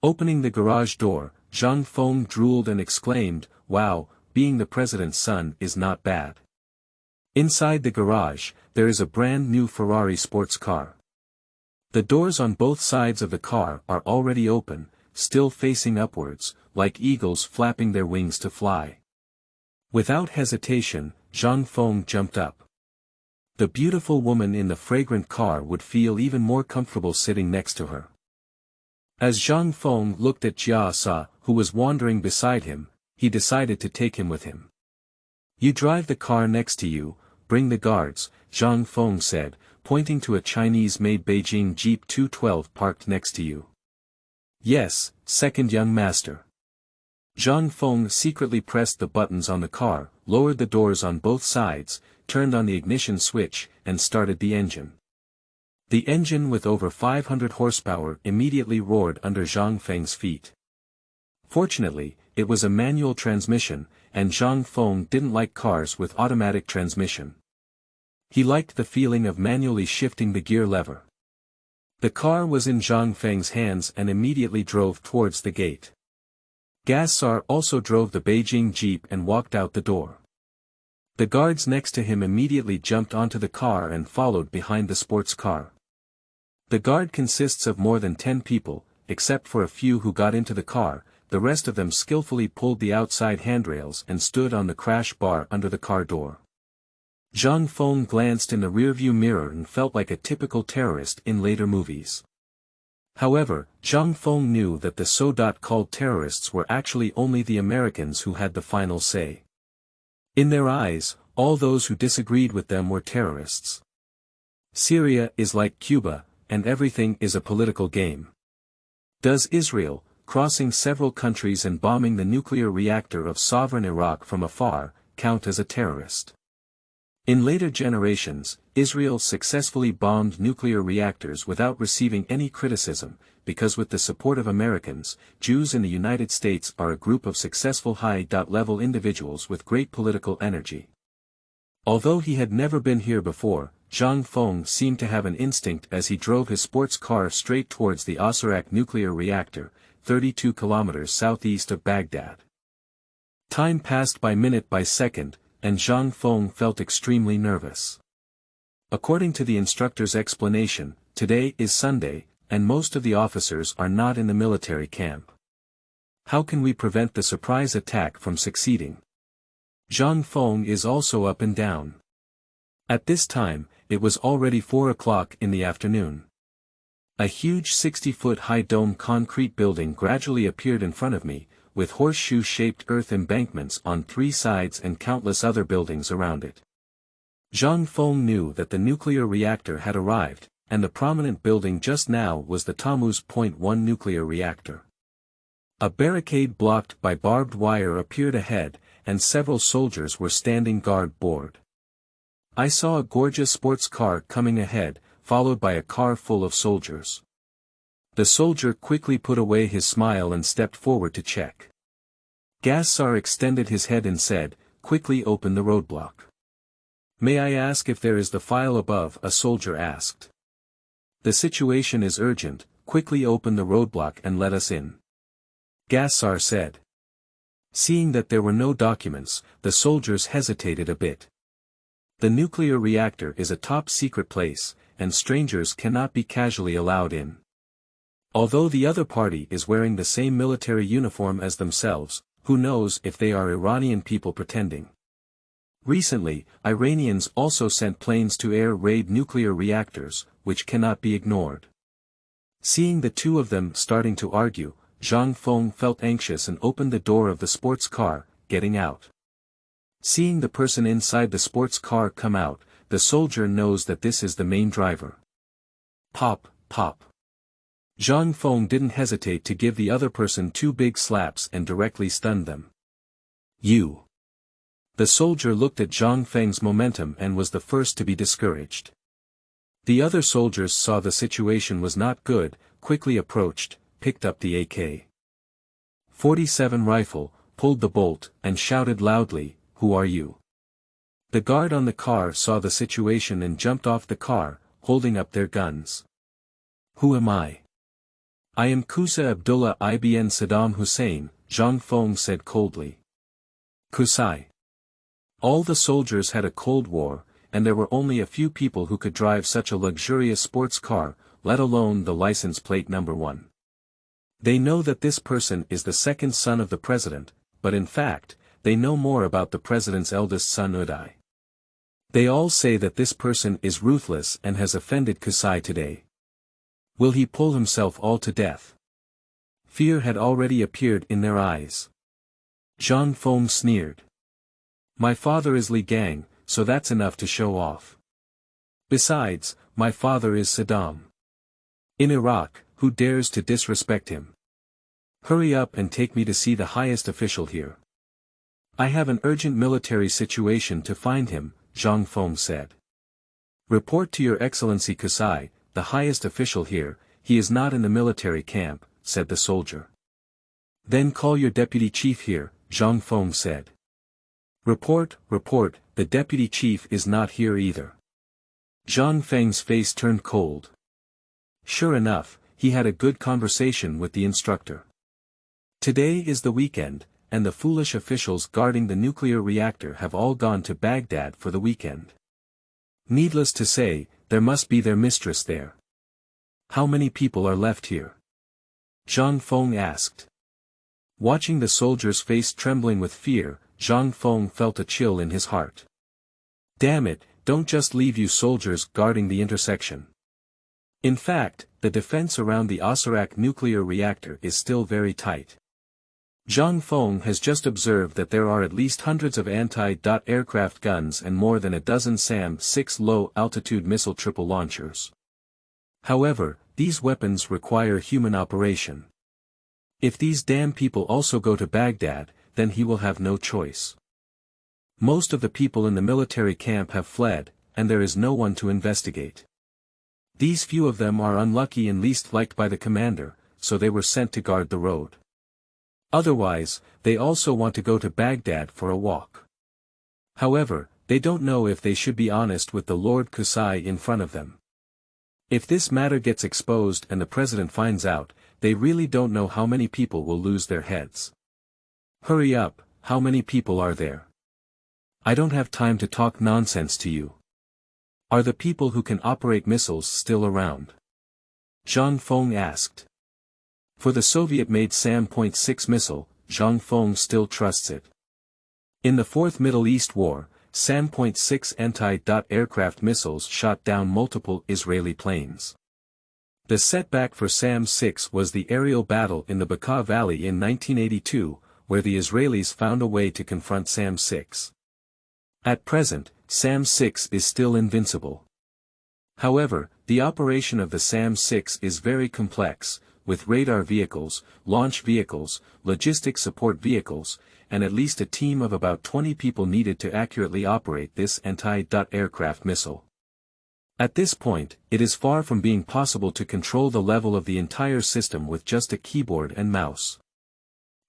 Opening the garage door, Zhang Feng drooled and exclaimed, "Wow, being the president's son is not bad." Inside the garage, there is a brand new Ferrari sports car. The doors on both sides of the car are already open, still facing upwards, like eagles flapping their wings to fly. Without hesitation, Zhang Feng jumped up. The beautiful woman in the fragrant car would feel even more comfortable sitting next to her. As Zhang Feng looked at Jia Sa, who was wandering beside him, he decided to take him with him. You drive the car next to you, bring the guards, Zhang Feng said, pointing to a Chinese-made Beijing Jeep 212 parked next to you. Yes, second young master. Zhang Feng secretly pressed the buttons on the car, lowered the doors on both sides, turned on the ignition switch, and started the engine. The engine with over 500 horsepower immediately roared under Zhang Feng's feet. Fortunately, it was a manual transmission, and Zhang Feng didn't like cars with automatic transmission. He liked the feeling of manually shifting the gear lever. The car was in Zhang Feng's hands and immediately drove towards the gate. Gassar also drove the Beijing Jeep and walked out the door. The guards next to him immediately jumped onto the car and followed behind the sports car. The guard consists of more than 10 people, except for a few who got into the car. The rest of them skillfully pulled the outside handrails and stood on the crash bar under the car door. Zhang Feng glanced in the rearview mirror and felt like a typical terrorist in later movies. However, Zhang Feng knew that the so-called terrorists were actually only the Americans who had the final say. In their eyes, all those who disagreed with them were terrorists. Syria is like Cuba, and everything is a political game. Does Israel, crossing several countries and bombing the nuclear reactor of sovereign Iraq from afar, count as a terrorist? In later generations, Israel successfully bombed nuclear reactors without receiving any criticism, because with the support of Americans, Jews in the United States are a group of successful high-level individuals with great political energy. Although he had never been here before, Zhang Feng seemed to have an instinct as he drove his sports car straight towards the Osirak nuclear reactor, 32 kilometers southeast of Baghdad. Time passed by minute by second, and Zhang Feng felt extremely nervous. According to the instructor's explanation, today is Sunday, and most of the officers are not in the military camp. How can we prevent the surprise attack from succeeding? Zhang Feng is also up and down. At this time, it was already 4 o'clock in the afternoon. A huge 60-foot-high dome concrete building gradually appeared in front of me, with horseshoe-shaped earth embankments on 3 sides and countless other buildings around it. Zhang Feng knew that the nuclear reactor had arrived, and the prominent building just now was the Tammuz.1 nuclear reactor. A barricade blocked by barbed wire appeared ahead, and several soldiers were standing guard board. I saw a gorgeous sports car coming ahead, followed by a car full of soldiers. The soldier quickly put away his smile and stepped forward to check. Gassar extended his head and said, "Quickly open the roadblock." "May I ask if there is the file above?" a soldier asked. "The situation is urgent, quickly open the roadblock and let us in," Gassar said. Seeing that there were no documents, the soldiers hesitated a bit. The nuclear reactor is a top-secret place, and strangers cannot be casually allowed in. Although the other party is wearing the same military uniform as themselves, who knows if they are Iranian people pretending. Recently, Iranians also sent planes to air raid nuclear reactors, which cannot be ignored. Seeing the two of them starting to argue, Zhang Feng felt anxious and opened the door of the sports car, getting out. Seeing the person inside the sports car come out, the soldier knows that this is the main driver. Pop, pop. Zhang Feng didn't hesitate to give the other person 2 big slaps and directly stunned them. You. The soldier looked at Zhang Feng's momentum and was the first to be discouraged. The other soldiers saw the situation was not good, quickly approached, picked up the AK-47 rifle, pulled the bolt, and shouted loudly, "Who are you?" The guard on the car saw the situation and jumped off the car, holding up their guns. "Who am I?" "I am Qusay Abdullah ibn Saddam Hussein," Zhang Feng said coldly. Qusay. All the soldiers had a Cold War, and there were only a few people who could drive such a luxurious sports car, let alone the license plate number 1. They know that this person is the second son of the president, but in fact, they know more about the president's eldest son Uday. They all say that this person is ruthless and has offended Qusay today. Will he pull himself all to death? Fear had already appeared in their eyes. Zhang Feng sneered. "My father is Li Gang, so that's enough to show off. Besides, my father is Saddam. In Iraq, who dares to disrespect him? Hurry up and take me to see the highest official here. I have an urgent military situation to find him," Zhang Feng said. "Report to Your Excellency Qusay, the highest official here. He is not in the military camp," said the soldier. "Then call your deputy chief here," Zhang Feng said. Report, the deputy chief is not here either." Zhang Feng's face turned cold. Sure enough, he had a good conversation with the instructor. Today is the weekend, and the foolish officials guarding the nuclear reactor have all gone to Baghdad for the weekend. Needless to say, there must be their mistress there. "How many people are left here?" Zhang Feng asked. Watching the soldier's face trembling with fear, Zhang Feng felt a chill in his heart. Damn it, don't just leave you soldiers guarding the intersection. In fact, the defense around the Osirak nuclear reactor is still very tight. Zhang Feng has just observed that there are at least hundreds of anti-aircraft guns and more than a dozen SAM-6 low-altitude missile triple launchers. However, these weapons require human operation. If these damn people also go to Baghdad, then he will have no choice. Most of the people in the military camp have fled, and there is no one to investigate. These few of them are unlucky and least liked by the commander, so they were sent to guard the road. Otherwise, they also want to go to Baghdad for a walk. However, they don't know if they should be honest with the Lord Qusay in front of them. If this matter gets exposed and the president finds out, they really don't know how many people will lose their heads. Hurry up, how many people are there? I don't have time to talk nonsense to you. Are the people who can operate missiles still around? Zhang Feng asked. For the Soviet-made SAM-6 missile, Zhang Feng still trusts it. In the Fourth Middle East War, SAM-6 anti-aircraft missiles shot down multiple Israeli planes. The setback for SAM-6 was the aerial battle in the Bekaa Valley in 1982, where the Israelis found a way to confront SAM-6. At present, SAM-6 is still invincible. However, the operation of the SAM-6 is very complex, with radar vehicles, launch vehicles, logistic support vehicles, and at least a team of about 20 people needed to accurately operate this anti-aircraft missile. At this point, it is far from being possible to control the level of the entire system with just a keyboard and mouse.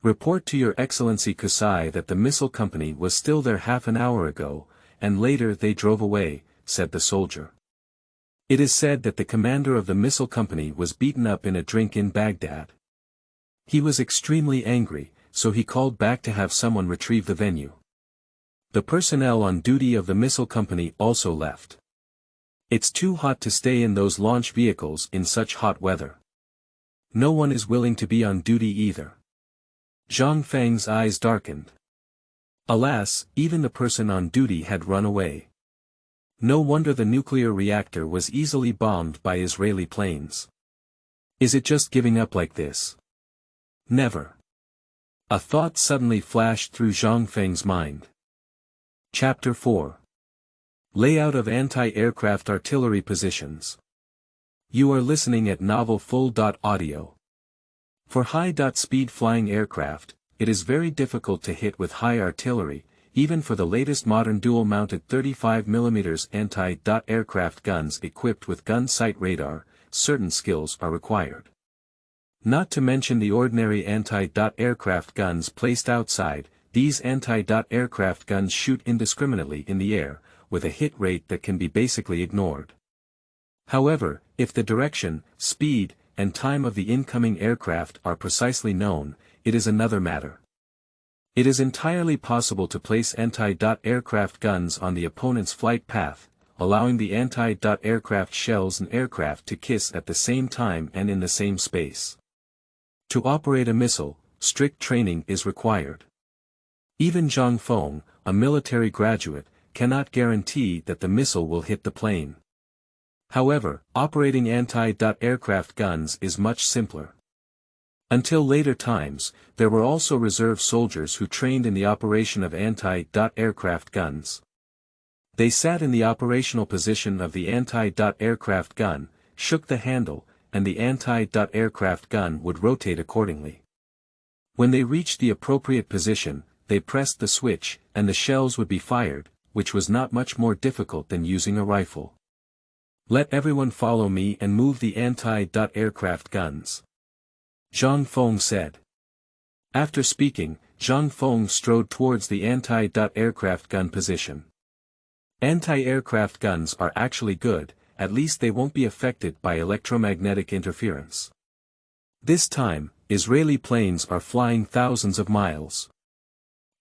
Report to Your Excellency Qusay that the missile company was still there half an hour ago, and later they drove away, said the soldier. It is said that the commander of the missile company was beaten up in a drink in Baghdad. He was extremely angry, so he called back to have someone retrieve the venue. The personnel on duty of the missile company also left. It's too hot to stay in those launch vehicles in such hot weather. No one is willing to be on duty either. Zhang Feng's eyes darkened. Alas, even the person on duty had run away. No wonder the nuclear reactor was easily bombed by Israeli planes. Is it just giving up like this? Never. A thought suddenly flashed through Zhang Feng's mind. Chapter 4. Layout of Anti-Aircraft Artillery Positions. You are listening at Novel Full Audio. For high-speed flying aircraft, it is very difficult to hit with high artillery, even for the latest modern dual-mounted 35mm anti-aircraft guns equipped with gun sight radar. Certain skills are required. Not to mention the ordinary anti-aircraft guns placed outside. These anti-aircraft guns shoot indiscriminately in the air, with a hit rate that can be basically ignored. However, if the direction, speed, and time of the incoming aircraft are precisely known, it is another matter. It is entirely possible to place anti-aircraft guns on the opponent's flight path, allowing the anti-aircraft shells and aircraft to kiss at the same time and in the same space. To operate a missile, strict training is required. Even Zhang Feng, a military graduate, cannot guarantee that the missile will hit the plane. However, operating anti-aircraft guns is much simpler. Until later times, there were also reserve soldiers who trained in the operation of anti-aircraft guns. They sat in the operational position of the anti-aircraft gun, shook the handle, and the anti-aircraft gun would rotate accordingly. When they reached the appropriate position, they pressed the switch, and the shells would be fired, which was not much more difficult than using a rifle. Let everyone follow me and move the anti-aircraft guns. Zhang Feng said. After speaking, Zhang Feng strode towards the anti-aircraft gun position. Anti-aircraft guns are actually good, at least they won't be affected by electromagnetic interference. This time, Israeli planes are flying thousands of miles.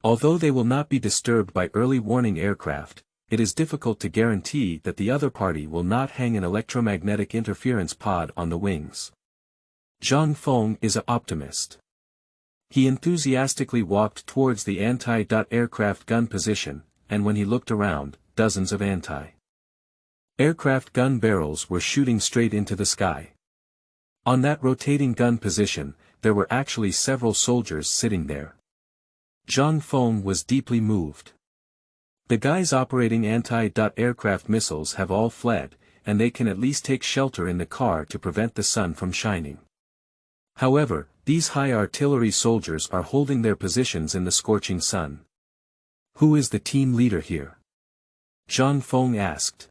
Although they will not be disturbed by early warning aircraft, it is difficult to guarantee that the other party will not hang an electromagnetic interference pod on the wings. Zhang Feng is an optimist. He enthusiastically walked towards the anti-aircraft gun position, and when he looked around, dozens of anti-aircraft gun barrels were shooting straight into the sky. On that rotating gun position, there were actually several soldiers sitting there. Zhang Feng was deeply moved. The guys operating anti-aircraft missiles have all fled, and they can at least take shelter in the car to prevent the sun from shining. However, these high artillery soldiers are holding their positions in the scorching sun. Who is the team leader here? Zhang Feng asked.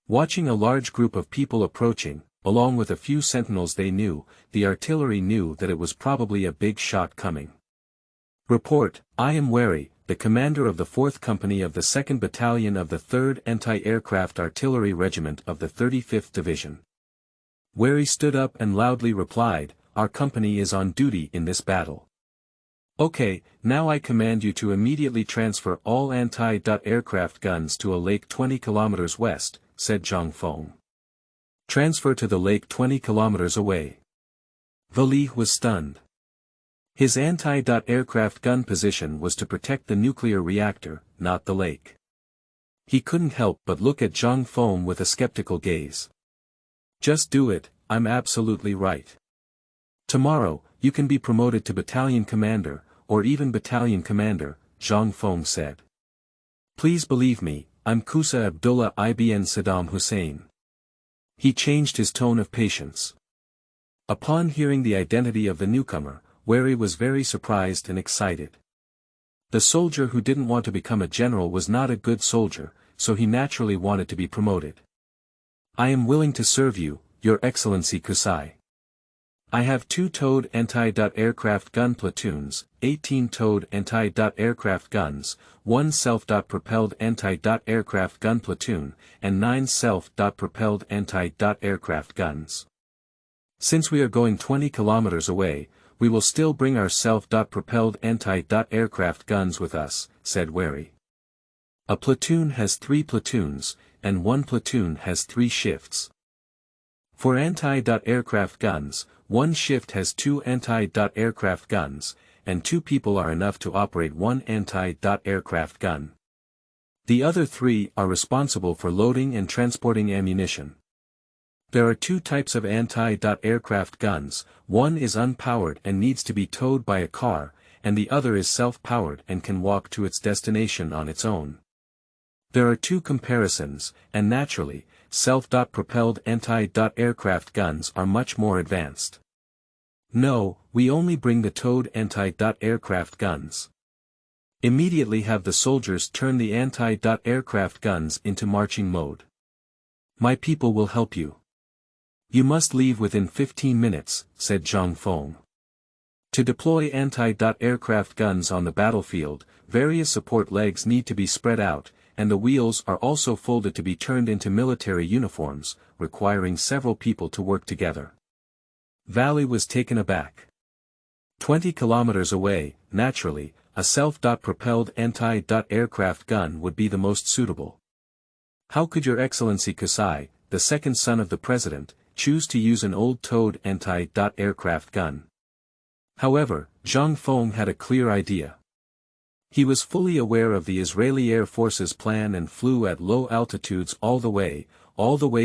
Watching a large group of people approaching, along with a few sentinels they knew, the artillery knew that it was probably a big shot coming. Report, I am Wary, the commander of the 4th Company of the 2nd Battalion of the 3rd Anti-Aircraft Artillery Regiment of the 35th Division. Wary stood up and loudly replied, our company is on duty in this battle. Okay, now I command you to immediately transfer all anti-aircraft guns to a lake 20 kilometers west, said Zhang Feng. Transfer to the lake 20 kilometers away. Vali was stunned. His anti-aircraft gun position was to protect the nuclear reactor, not the lake. He couldn't help but look at Zhang Feng with a skeptical gaze. Just do it, I'm absolutely right. Tomorrow, you can be promoted to battalion commander, or even battalion commander, Zhang Feng said. Please believe me, I'm Kusa Abdullah ibn Saddam Hussein. He changed his tone of patience. Upon hearing the identity of the newcomer, Wary was very surprised and excited. The soldier who didn't want to become a general was not a good soldier, so he naturally wanted to be promoted. I am willing to serve you, Your Excellency Kusai. I have 2 towed anti-aircraft gun platoons, 18 towed anti-aircraft guns, 1 self-propelled anti-aircraft gun platoon, and 9 self-propelled anti-aircraft guns. Since we are going 20 kilometers away, we will still bring our self-propelled anti-aircraft guns with us, said Wary. A platoon has 3 platoons, and 1 platoon has 3 shifts. For anti-aircraft guns, 1 shift has 2 anti-aircraft guns, and 2 people are enough to operate 1 anti-aircraft gun. The other 3 are responsible for loading and transporting ammunition. There are 2 types of anti-aircraft guns, one is unpowered and needs to be towed by a car, and the other is self-powered and can walk to its destination on its own. There are two comparisons, and naturally, self-propelled anti-aircraft guns are much more advanced. No, we only bring the towed anti-aircraft guns. Immediately have the soldiers turn the anti-aircraft guns into marching mode. My people will help you. You must leave within 15 minutes, said Zhang Feng. To deploy anti-aircraft guns on the battlefield, various support legs need to be spread out, and the wheels are also folded to be turned into military uniforms, requiring several people to work together. Valley was taken aback. 20 kilometers away, naturally, a self-propelled anti-aircraft gun would be the most suitable. How could Your Excellency Kusai, the second son of the president, choose to use an old towed anti-aircraft gun? However, Zhang Feng had a clear idea. He was fully aware of the Israeli Air Force's plan and flew at low altitudes all the way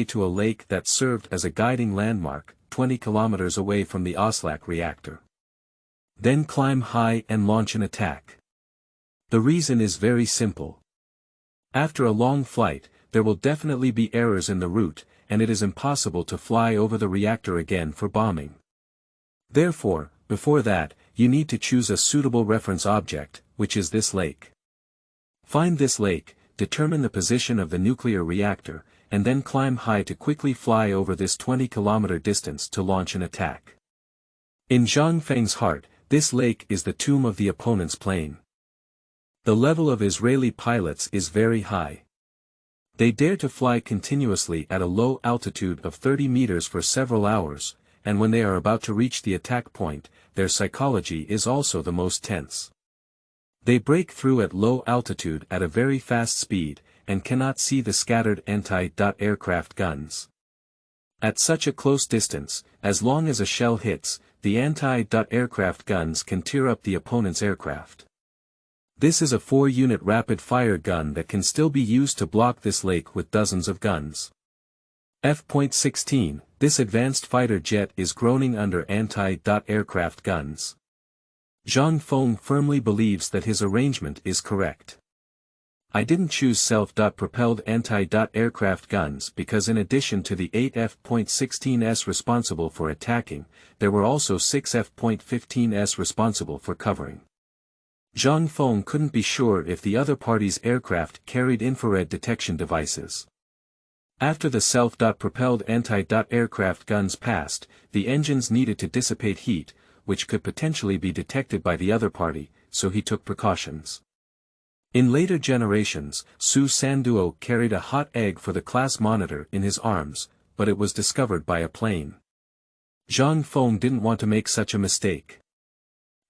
to a lake that served as a guiding landmark, 20 kilometers away from the Osirak reactor. Then climb high and launch an attack. The reason is very simple. After a long flight, there will definitely be errors in the route, and it is impossible to fly over the reactor again for bombing. Therefore, before that, you need to choose a suitable reference object, which is this lake. Find this lake, determine the position of the nuclear reactor, and then climb high to quickly fly over this 20-kilometer distance to launch an attack. In Zhang Feng's heart, this lake is the tomb of the opponent's plane. The level of Israeli pilots is very high. They dare to fly continuously at a low altitude of 30 meters for several hours, and when they are about to reach the attack point, their psychology is also the most tense. They break through at low altitude at a very fast speed, and cannot see the scattered anti-aircraft guns. At such a close distance, as long as a shell hits, the anti-aircraft guns can tear up the opponent's aircraft. This is a 4-unit rapid-fire gun that can still be used to block this lake with dozens of guns. F.16, this advanced fighter jet is groaning under anti-aircraft guns. Zhang Feng firmly believes that his arrangement is correct. I didn't choose self-propelled anti-aircraft guns because in addition to the 8 F.16s responsible for attacking, there were also 6 F.15s responsible for covering. Zhang Feng couldn't be sure if the other party's aircraft carried infrared detection devices. After the self-propelled anti-aircraft guns passed, the engines needed to dissipate heat, which could potentially be detected by the other party, so he took precautions. In later generations, Su Sanduo carried a hot egg for the class monitor in his arms, but it was discovered by a plane. Zhang Feng didn't want to make such a mistake.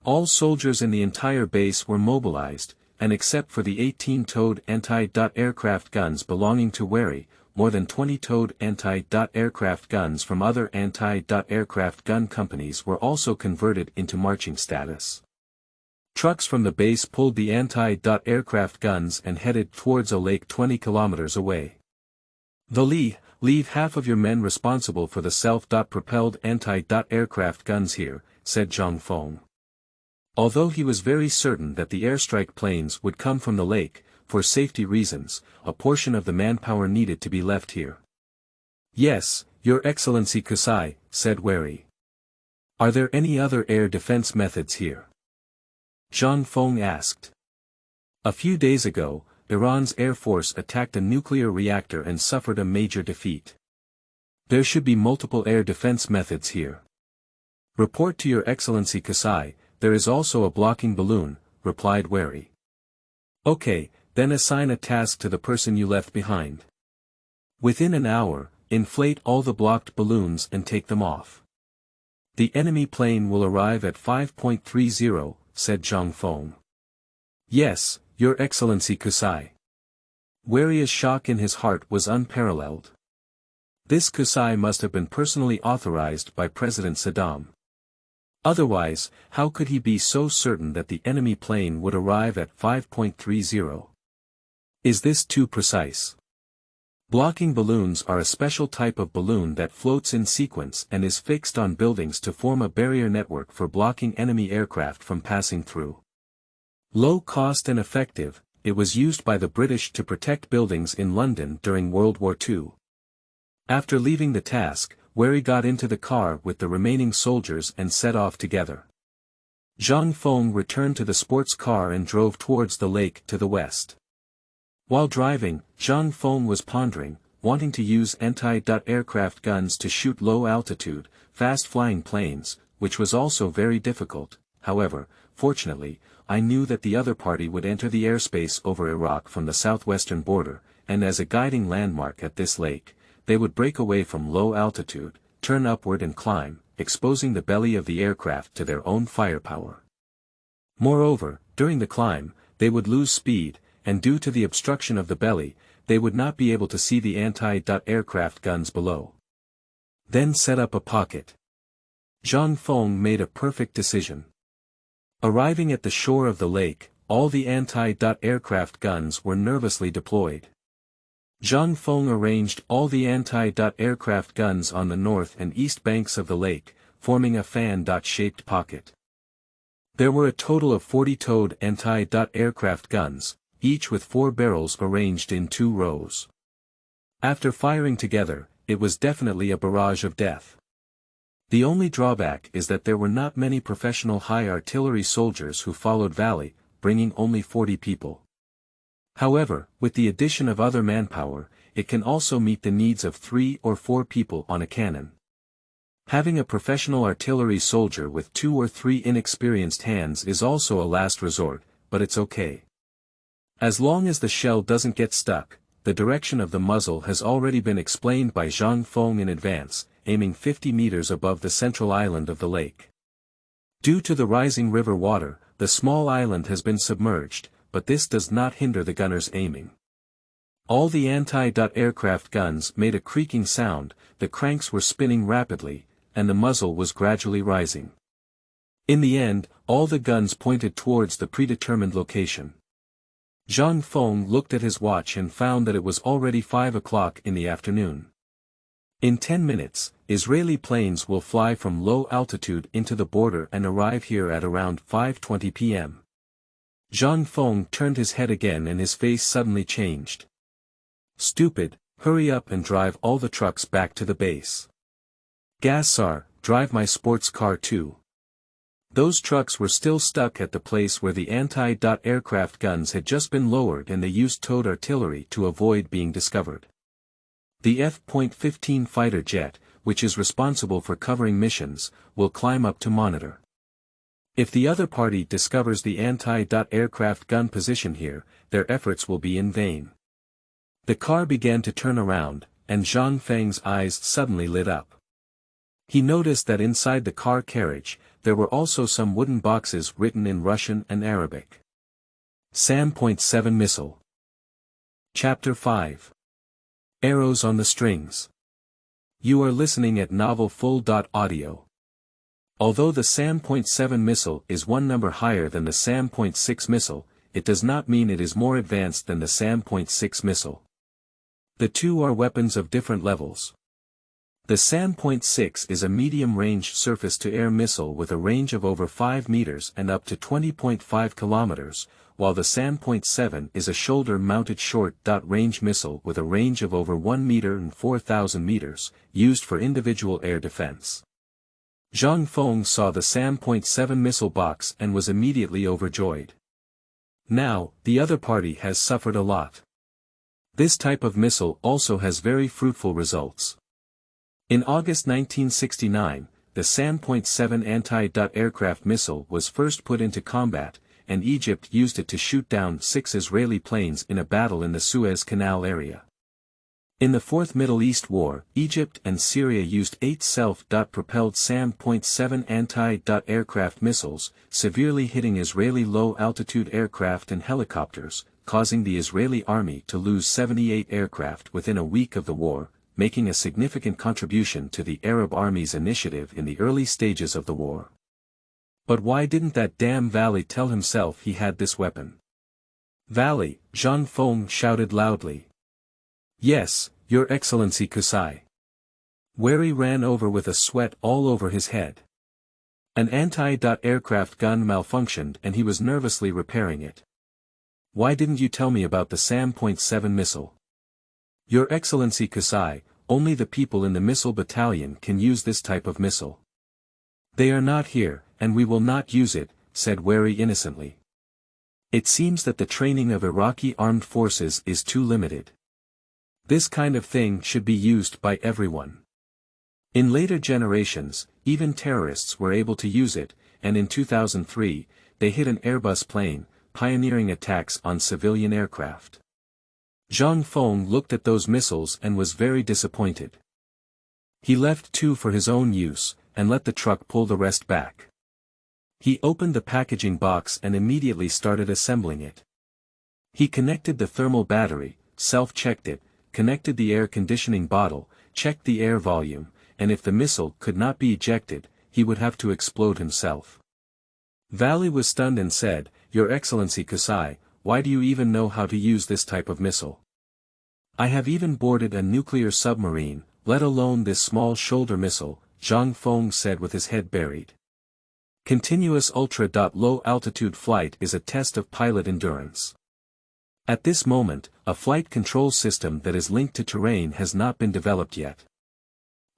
All soldiers in the entire base were mobilized, and except for the 18 towed anti-aircraft guns belonging to Wary, more than 20 towed anti-aircraft guns from other anti-aircraft gun companies were also converted into marching status. Trucks from the base pulled the anti-aircraft guns and headed towards a lake 20 kilometers away. Leave half of your men responsible for the self-propelled anti-aircraft guns here, said Zhang Feng. Although he was very certain that the airstrike planes would come from the lake, for safety reasons, a portion of the manpower needed to be left here. Yes, Your Excellency Kusai, said Wary. Are there any other air defense methods here? Zhang Feng asked. A few days ago, Iran's Air Force attacked a nuclear reactor and suffered a major defeat. There should be multiple air defense methods here. Report to Your Excellency Kusai, there is also a blocking balloon, replied Wary. Okay, then assign a task to the person you left behind. Within an hour, inflate all the blocked balloons and take them off. The enemy plane will arrive at 5.30, said Zhang Feng. Yes, Your Excellency Kusai. Wary's shock in his heart was unparalleled. This Kusai must have been personally authorized by President Saddam. Otherwise, how could he be so certain that the enemy plane would arrive at 5.30? Is this too precise? Blocking balloons are a special type of balloon that floats in sequence and is fixed on buildings to form a barrier network for blocking enemy aircraft from passing through. Low cost and effective, it was used by the British to protect buildings in London during World War II. After leaving the task, Wary got into the car with the remaining soldiers and set off together. Zhang Feng returned to the sports car and drove towards the lake to the west. While driving, Zhang Feng was pondering, wanting to use anti-aircraft guns to shoot low-altitude, fast-flying planes, which was also very difficult. However, fortunately, I knew that the other party would enter the airspace over Iraq from the southwestern border, and as a guiding landmark at this lake, they would break away from low altitude, turn upward and climb, exposing the belly of the aircraft to their own firepower. Moreover, during the climb, they would lose speed, and due to the obstruction of the belly, they would not be able to see the anti-aircraft guns below. Then set up a pocket. Zhang Feng made a perfect decision. Arriving at the shore of the lake, all the anti-aircraft guns were nervously deployed. Zhang Feng arranged all the anti-aircraft guns on the north and east banks of the lake, forming a fan-shaped pocket. There were a total of 40 towed anti-aircraft guns, each with 4 barrels arranged in 2 rows. After firing together, it was definitely a barrage of death. The only drawback is that there were not many professional high artillery soldiers who followed Valley, bringing only 40 people. However, with the addition of other manpower, it can also meet the needs of 3 or 4 people on a cannon. Having a professional artillery soldier with 2 or 3 inexperienced hands is also a last resort, but it's okay. As long as the shell doesn't get stuck, the direction of the muzzle has already been explained by Zhang Feng in advance, aiming 50 meters above the central island of the lake. Due to the rising river water, the small island has been submerged, but this does not hinder the gunners aiming. All the anti-aircraft guns made a creaking sound, the cranks were spinning rapidly, and the muzzle was gradually rising. In the end, all the guns pointed towards the predetermined location. Zhang Feng looked at his watch and found that it was already 5 o'clock in the afternoon. In 10 minutes, Israeli planes will fly from low altitude into the border and arrive here at around 5:20 p.m. Zhang Feng turned his head again and his face suddenly changed. Stupid, hurry up and drive all the trucks back to the base. Gassar, drive my sports car too. Those trucks were still stuck at the place where the anti-aircraft guns had just been lowered and they used towed artillery to avoid being discovered. The EP1-10 fighter jet, which is responsible for covering missions, will climb up to monitor. If the other party discovers the anti-aircraft gun position here, their efforts will be in vain. The car began to turn around, and Zhang Feng's eyes suddenly lit up. He noticed that inside the car carriage, there were also some wooden boxes written in Russian and Arabic. SAM.7 Missile. Chapter 5. Arrows on the Strings. You are listening at novelfull.audio. Although the SAM.7 missile is one number higher than the SAM.6 missile, it does not mean it is more advanced than the SAM.6 missile. The two are weapons of different levels. The SAM.6 is a medium-range surface-to-air missile with a range of over 5 meters and up to 20.5 kilometers, while the SAM.7 is a shoulder-mounted short-range missile with a range of over 1 meter and 4,000 meters, used for individual air defense. Zhang Feng saw the SAM.7 missile box and was immediately overjoyed. Now, the other party has suffered a lot. This type of missile also has very fruitful results. In August 1969, the SAM.7 anti-aircraft missile was first put into combat, and Egypt used it to shoot down 6 Israeli planes in a battle in the Suez Canal area. In the Fourth Middle East War, Egypt and Syria used 8 self-propelled SAM.7 anti-aircraft missiles, severely hitting Israeli low-altitude aircraft and helicopters, causing the Israeli army to lose 78 aircraft within a week of the war, making a significant contribution to the Arab army's initiative in the early stages of the war. But why didn't that damn Valley tell himself he had this weapon? Valley, Zhang Feng shouted loudly. Yes, Your Excellency Kusai. Wary ran over with a sweat all over his head. An anti-aircraft gun malfunctioned and he was nervously repairing it. Why didn't you tell me about the SAM.7 missile? Your Excellency Kasai, only the people in the missile battalion can use this type of missile. They are not here, and we will not use it, said Wary innocently. It seems that the training of Iraqi armed forces is too limited. This kind of thing should be used by everyone. In later generations, even terrorists were able to use it, and in 2003, they hit an Airbus plane, pioneering attacks on civilian aircraft. Zhang Feng looked at those missiles and was very disappointed. He left 2 for his own use, and let the truck pull the rest back. He opened the packaging box and immediately started assembling it. He connected the thermal battery, self-checked it, connected the air conditioning bottle, checked the air volume, and if the missile could not be ejected, he would have to explode himself. Valley was stunned and said, Your Excellency Kasai, why do you even know how to use this type of missile? I have even boarded a nuclear submarine, let alone this small shoulder missile, Zhang Feng said with his head buried. Continuous ultra-low altitude flight is a test of pilot endurance. At this moment, a flight control system that is linked to terrain has not been developed yet.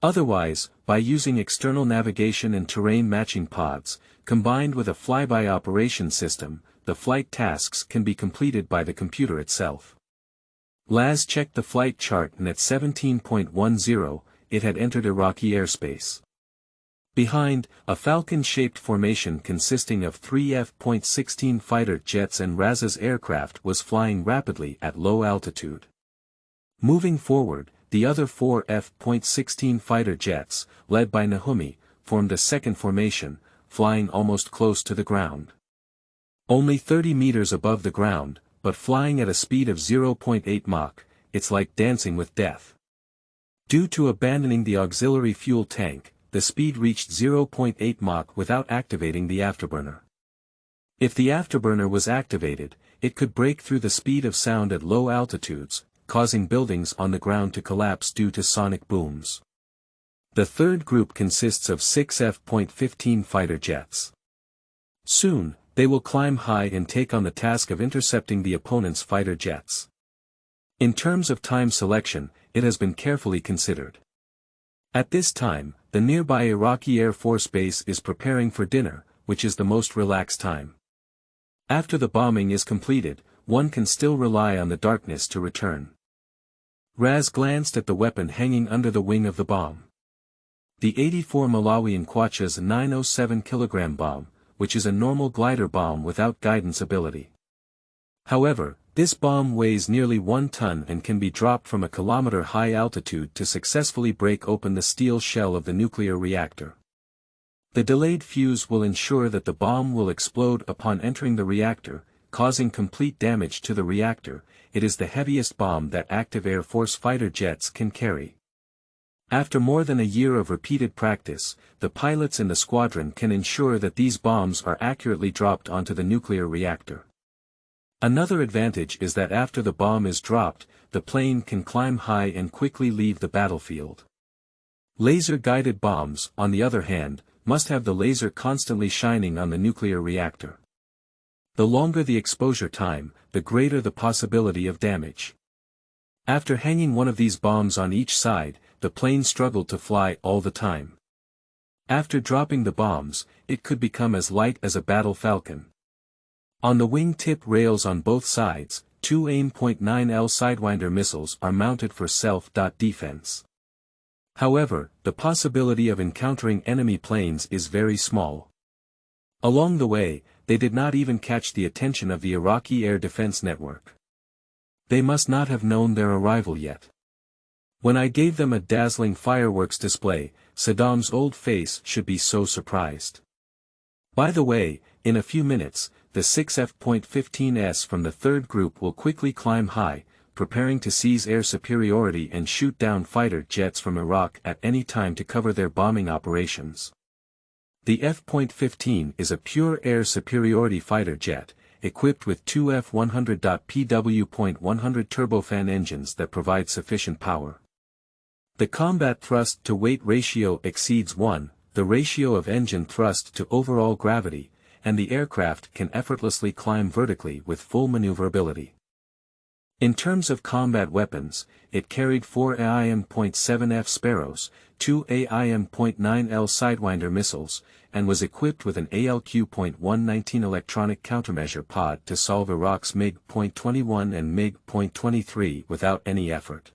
Otherwise, by using external navigation and terrain matching pods, combined with a flyby operation system, the flight tasks can be completed by the computer itself. Laz checked the flight chart and at 17.10, it had entered Iraqi airspace. Behind, a falcon-shaped formation consisting of 3 F.16 fighter jets and Raz's aircraft was flying rapidly at low altitude. Moving forward, the other 4 F.16 fighter jets, led by Nahumi, formed a second formation, flying almost close to the ground. Only 30 meters above the ground, but flying at a speed of 0.8 Mach, it's like dancing with death. Due to abandoning the auxiliary fuel tank, the speed reached 0.8 Mach without activating the afterburner. If the afterburner was activated, it could break through the speed of sound at low altitudes, causing buildings on the ground to collapse due to sonic booms. The third group consists of 6 F.15 fighter jets. Soon, they will climb high and take on the task of intercepting the opponent's fighter jets. In terms of time selection, it has been carefully considered. At this time, the nearby Iraqi Air Force base is preparing for dinner, which is the most relaxed time. After the bombing is completed, one can still rely on the darkness to return. Raz glanced at the weapon hanging under the wing of the bomb. The 84 Malawian Kwacha's 907 kg bomb, which is a normal glider bomb without guidance ability. However, this bomb weighs nearly 1 ton and can be dropped from a kilometer-high altitude to successfully break open the steel shell of the nuclear reactor. The delayed fuse will ensure that the bomb will explode upon entering the reactor, causing complete damage to the reactor. It is the heaviest bomb that active Air Force fighter jets can carry. After more than a year of repeated practice, the pilots in the squadron can ensure that these bombs are accurately dropped onto the nuclear reactor. Another advantage is that after the bomb is dropped, the plane can climb high and quickly leave the battlefield. Laser-guided bombs, on the other hand, must have the laser constantly shining on the nuclear reactor. The longer the exposure time, the greater the possibility of damage. After hanging one of these bombs on each side, the plane struggled to fly all the time. After dropping the bombs, it could become as light as a battle falcon. On the wing-tip rails on both sides, 2 AIM.9L Sidewinder missiles are mounted for self-defense. However, the possibility of encountering enemy planes is very small. Along the way, they did not even catch the attention of the Iraqi air defense network. They must not have known their arrival yet. When I gave them a dazzling fireworks display, Saddam's old face should be so surprised. By the way, in a few minutes, the 6 F.15s from the third group will quickly climb high, preparing to seize air superiority and shoot down fighter jets from Iraq at any time to cover their bombing operations. The F.15 is a pure air superiority fighter jet, equipped with 2 F-100.PW.100 turbofan engines that provide sufficient power. The combat thrust-to-weight ratio exceeds 1, the ratio of engine thrust to overall gravity, and the aircraft can effortlessly climb vertically with full maneuverability. In terms of combat weapons, it carried 4 AIM.7F Sparrows, 2 AIM.9L Sidewinder missiles, and was equipped with an ALQ.119 electronic countermeasure pod to solve Iraq's MiG.21 and MiG.23 without any effort.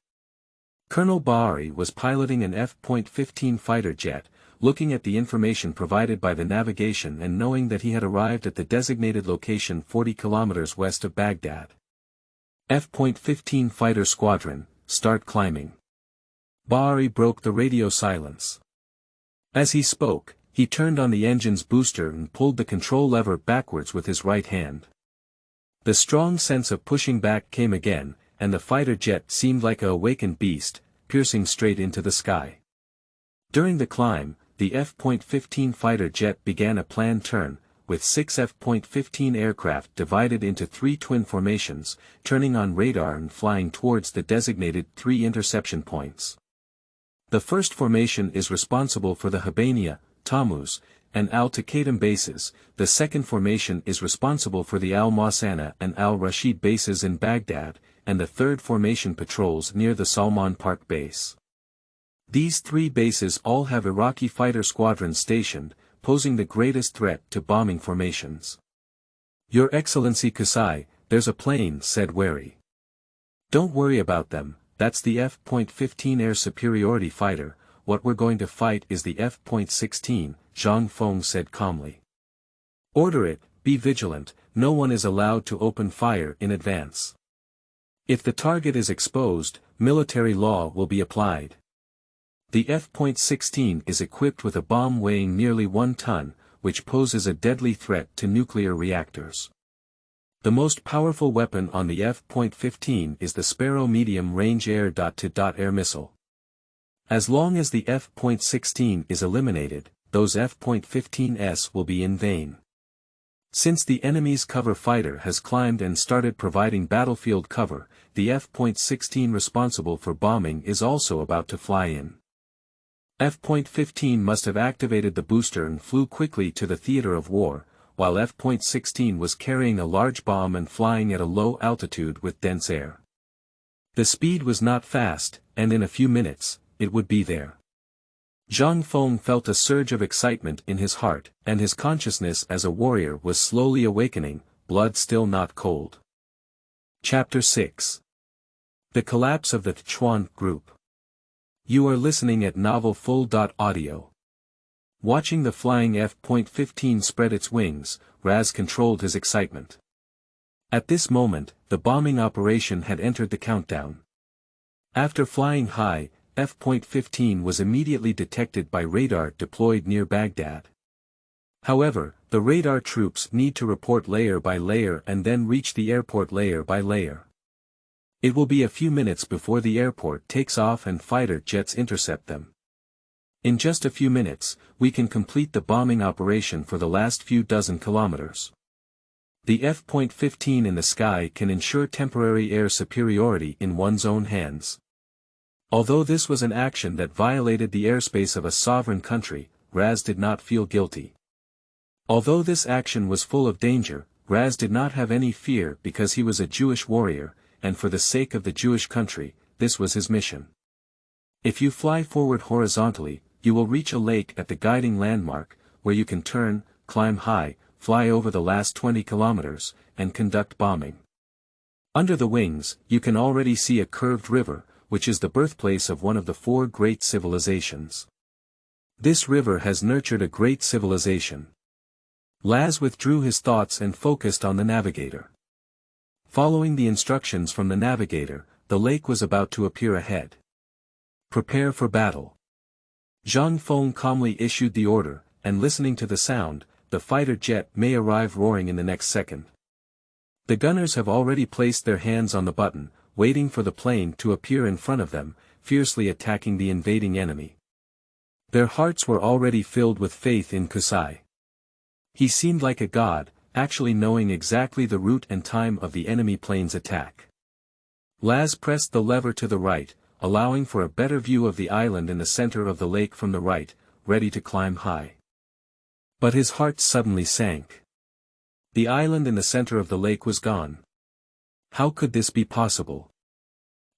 Colonel Bahri was piloting an F.15 fighter jet, looking at the information provided by the navigation and knowing that he had arrived at the designated location 40 kilometers west of Baghdad. F.15 Fighter Squadron, start climbing. Bahri broke the radio silence. As he spoke, he turned on the engine's booster and pulled the control lever backwards with his right hand. The strong sense of pushing back came again, and the fighter jet seemed like a awakened beast, piercing straight into the sky. During the climb, the F.15 fighter jet began a planned turn, with 6 F.15 aircraft divided into 3 twin formations, turning on radar and flying towards the designated 3 interception points. The first formation is responsible for the Habania, Tammuz, and Al-Taqatum bases, the second formation is responsible for the Al-Musanna and Al-Rashid bases in Baghdad, and the third formation patrols near the Salman Park base. These 3 bases all have Iraqi fighter squadrons stationed, posing the greatest threat to bombing formations. "Your Excellency Qusay, there's a plane," said Wary. "Don't worry about them, that's the F.15 air superiority fighter, what we're going to fight is the F.16, Zhang Feng said calmly. "Order it, be vigilant, no one is allowed to open fire in advance. If the target is exposed, military law will be applied." The F.16 is equipped with a bomb weighing nearly 1 ton, which poses a deadly threat to nuclear reactors. The most powerful weapon on the F.15 is the Sparrow medium-range air-to-air missile. As long as the F.16 is eliminated, those F.15s will be in vain. Since the enemy's cover fighter has climbed and started providing battlefield cover, the F.16 responsible for bombing is also about to fly in. F.15 must have activated the booster and flew quickly to the theater of war, while F.16 was carrying a large bomb and flying at a low altitude with dense air. The speed was not fast, and in a few minutes, it would be there. Zhang Feng felt a surge of excitement in his heart, and his consciousness as a warrior was slowly awakening, blood still not cold. Chapter 6. The Collapse of the Chuan Group. You are listening at novelfull.audio. Watching the flying F.15 spread its wings, Raz controlled his excitement. At this moment, the bombing operation had entered the countdown. After flying high, F.15 was immediately detected by radar deployed near Baghdad. However, the radar troops need to report layer by layer and then reach the airport layer by layer. It will be a few minutes before the airport takes off and fighter jets intercept them. In just a few minutes, we can complete the bombing operation for the last few dozen kilometers. The F.15 in the sky can ensure temporary air superiority in one's own hands. Although this was an action that violated the airspace of a sovereign country, Raz did not feel guilty. Although this action was full of danger, Raz did not have any fear because he was a Jewish warrior, and for the sake of the Jewish country, this was his mission. If you fly forward horizontally, you will reach a lake at the guiding landmark, where you can turn, climb high, fly over the last 20 kilometers, and conduct bombing. Under the wings, you can already see a curved river, which is the birthplace of one of the 4 great civilizations. This river has nurtured a great civilization. Laz withdrew his thoughts and focused on the navigator. Following the instructions from the navigator, the lake was about to appear ahead. Prepare for battle. Zhang Feng calmly issued the order, and listening to the sound, the fighter jet may arrive roaring in the next second. The gunners have already placed their hands on the button, waiting for the plane to appear in front of them, fiercely attacking the invading enemy. Their hearts were already filled with faith in Qusay. He seemed like a god, actually knowing exactly the route and time of the enemy plane's attack. Laz pressed the lever to the right, allowing for a better view of the island in the center of the lake from the right, ready to climb high. But his heart suddenly sank. The island in the center of the lake was gone. How could this be possible?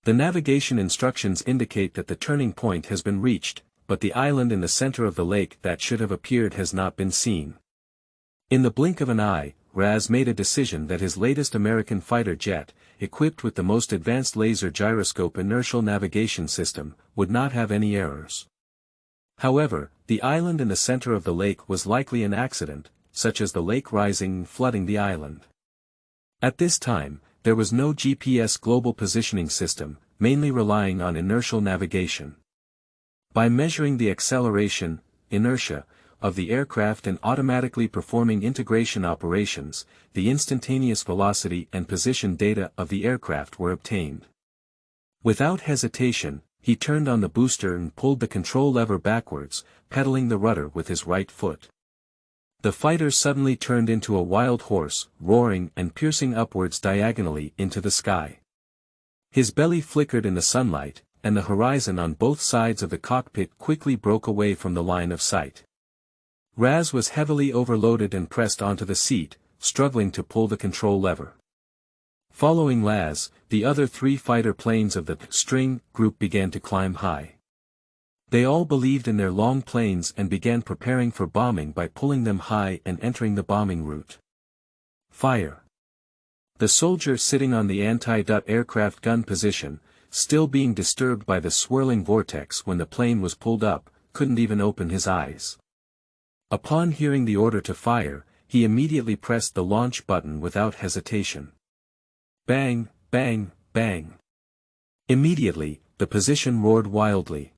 The navigation instructions indicate that the turning point has been reached, but the island in the center of the lake that should have appeared has not been seen. In the blink of an eye, Raz made a decision that his latest American fighter jet, equipped with the most advanced laser gyroscope inertial navigation system, would not have any errors. However, the island in the center of the lake was likely an accident, such as the lake rising and flooding the island. At this time, there was no GPS global positioning system, mainly relying on inertial navigation. By measuring the acceleration, inertia, of the aircraft and automatically performing integration operations, the instantaneous velocity and position data of the aircraft were obtained. Without hesitation, he turned on the booster and pulled the control lever backwards, pedaling the rudder with his right foot. The fighter suddenly turned into a wild horse, roaring and piercing upwards diagonally into the sky. His belly flickered in the sunlight, and the horizon on both sides of the cockpit quickly broke away from the line of sight. Raz was heavily overloaded and pressed onto the seat, struggling to pull the control lever. Following Laz, the other 3 fighter planes of the string group began to climb high. They all believed in their long planes and began preparing for bombing by pulling them high and entering the bombing route. Fire. The soldier sitting on the anti-aircraft gun position, still being disturbed by the swirling vortex when the plane was pulled up, couldn't even open his eyes. Upon hearing the order to fire, he immediately pressed the launch button without hesitation. Bang, bang, bang. Immediately, the position roared wildly.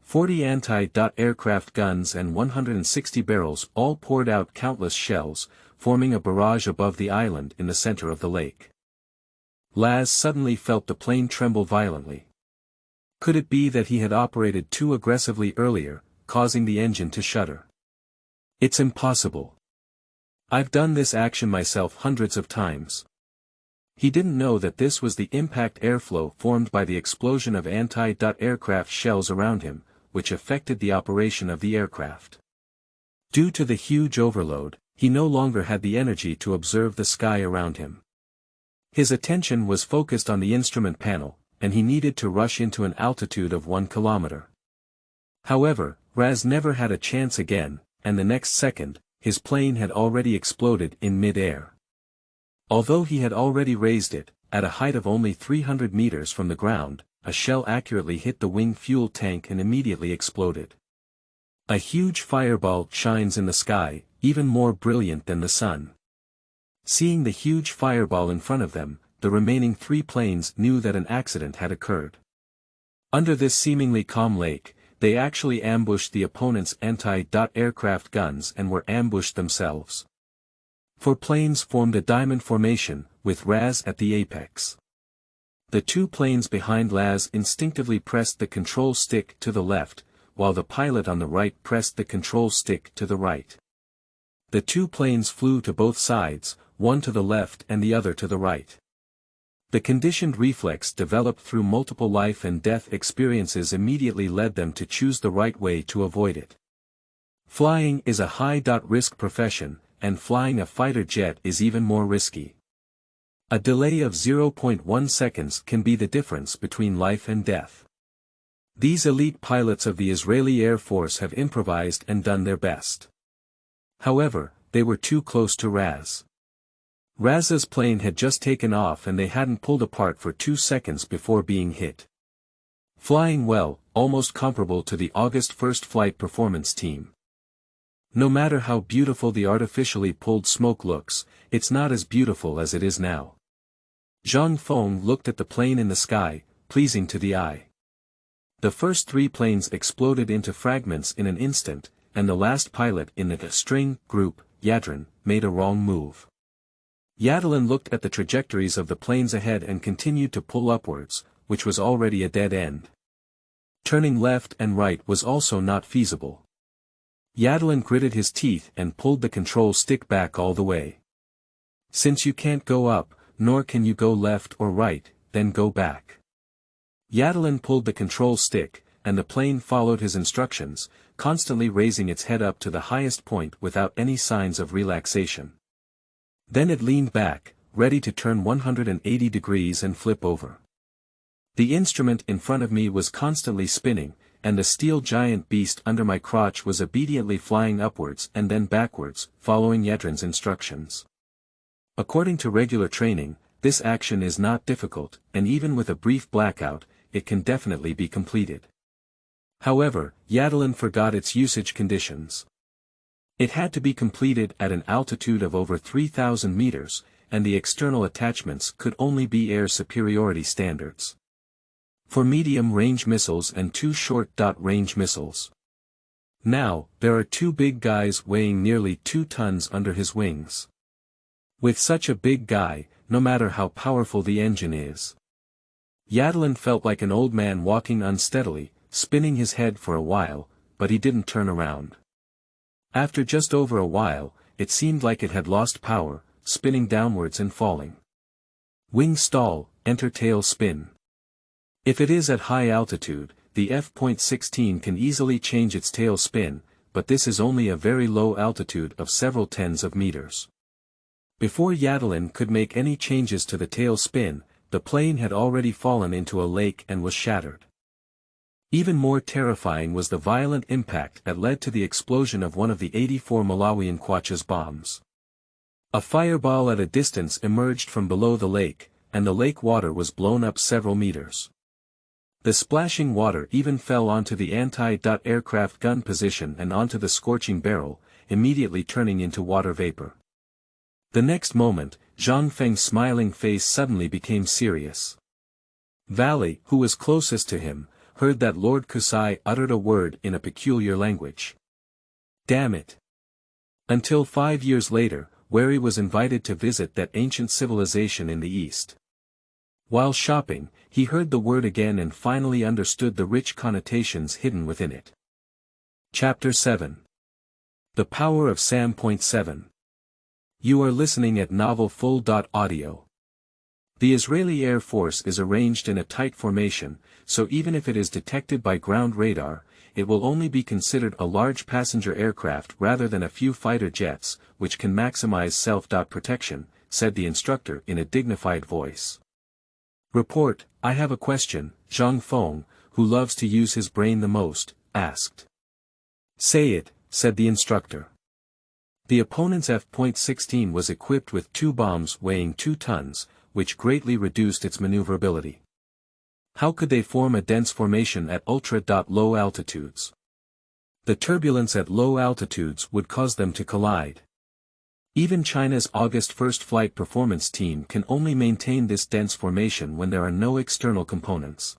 40 anti-aircraft guns and 160 barrels all poured out countless shells, forming a barrage above the island in the center of the lake. Laz suddenly felt the plane tremble violently. Could it be that he had operated too aggressively earlier, causing the engine to shudder? It's impossible. I've done this action myself hundreds of times. He didn't know that this was the impact airflow formed by the explosion of anti-aircraft shells around him, which affected the operation of the aircraft. Due to the huge overload, he no longer had the energy to observe the sky around him. His attention was focused on the instrument panel, and he needed to rush into an altitude of 1 kilometer. However, Raz never had a chance again, and the next second, his plane had already exploded in mid-air. Although he had already raised it, at a height of only 300 meters from the ground, a shell accurately hit the wing fuel tank and immediately exploded. A huge fireball shines in the sky, even more brilliant than the sun. Seeing the huge fireball in front of them, the remaining 3 planes knew that an accident had occurred. Under this seemingly calm lake, they actually ambushed the opponent's anti-aircraft guns and were ambushed themselves. 4 planes formed a diamond formation, with Raz at the apex. The 2 planes behind Laz instinctively pressed the control stick to the left, while the pilot on the right pressed the control stick to the right. The 2 planes flew to both sides, one to the left and the other to the right. The conditioned reflex developed through multiple life and death experiences immediately led them to choose the right way to avoid it. Flying is a high-risk profession, and flying a fighter jet is even more risky. A delay of 0.1 seconds can be the difference between life and death. These elite pilots of the Israeli Air Force have improvised and done their best. However, they were too close to Raz. Raz's plane had just taken off and they hadn't pulled apart for 2 seconds before being hit. Flying well, almost comparable to the August 1st flight performance team. No matter how beautiful the artificially pulled smoke looks, it's not as beautiful as it is now. Zhang Feng looked at the plane in the sky, pleasing to the eye. The first 3 planes exploded into fragments in an instant, and the last pilot in the string group, Yadrin, made a wrong move. Yadlin looked at the trajectories of the planes ahead and continued to pull upwards, which was already a dead end. Turning left and right was also not feasible. Yadlin gritted his teeth and pulled the control stick back all the way. Since you can't go up, nor can you go left or right, then go back. Yadlin pulled the control stick, and the plane followed his instructions, constantly raising its head up to the highest point without any signs of relaxation. Then it leaned back, ready to turn 180 degrees and flip over. The instrument in front of me was constantly spinning, and the steel giant beast under my crotch was obediently flying upwards and then backwards, following Yadrin's instructions. According to regular training, this action is not difficult, and even with a brief blackout, it can definitely be completed. However, Yadlin forgot its usage conditions. It had to be completed at an altitude of over 3,000 meters, and the external attachments could only be air superiority standards. For medium-range missiles and 2 short-range missiles. Now, there are 2 big guys weighing nearly 2 tons under his wings. With such a big guy, no matter how powerful the engine is. Yadlin felt like an old man walking unsteadily, spinning his head for a while, but he didn't turn around. After just over a while, it seemed like it had lost power, spinning downwards and falling. Wing stall, enter tail spin. If it is at high altitude, the F.16 can easily change its tail spin, but this is only a very low altitude of several tens of meters. Before Yadlin could make any changes to the tail spin, the plane had already fallen into a lake and was shattered. Even more terrifying was the violent impact that led to the explosion of one of the 84 Malawian Quachas bombs. A fireball at a distance emerged from below the lake, and the lake water was blown up several meters. The splashing water even fell onto the anti-aircraft gun position and onto the scorching barrel, immediately turning into water vapor. The next moment, Zhang Feng's smiling face suddenly became serious. Valley, who was closest to him, heard that Lord Kusai uttered a word in a peculiar language. Damn it! Until 5 years later, Wary was invited to visit that ancient civilization in the east. While shopping, he heard the word again and finally understood the rich connotations hidden within it. Chapter 7. The Power of Sam.7. You are listening at novelfull.audio. The Israeli Air Force is arranged in a tight formation, so even if it is detected by ground radar, it will only be considered a large passenger aircraft rather than a few fighter jets, which can maximize self-protection, said the instructor in a dignified voice. Report, I have a question, Zhang Feng, who loves to use his brain the most, asked. Say it, said the instructor. The opponent's F.16 was equipped with 2 bombs weighing 2 tons, which greatly reduced its maneuverability. How could they form a dense formation at ultra-low altitudes? The turbulence at low altitudes would cause them to collide. Even China's August 1st flight performance team can only maintain this dense formation when there are no external components.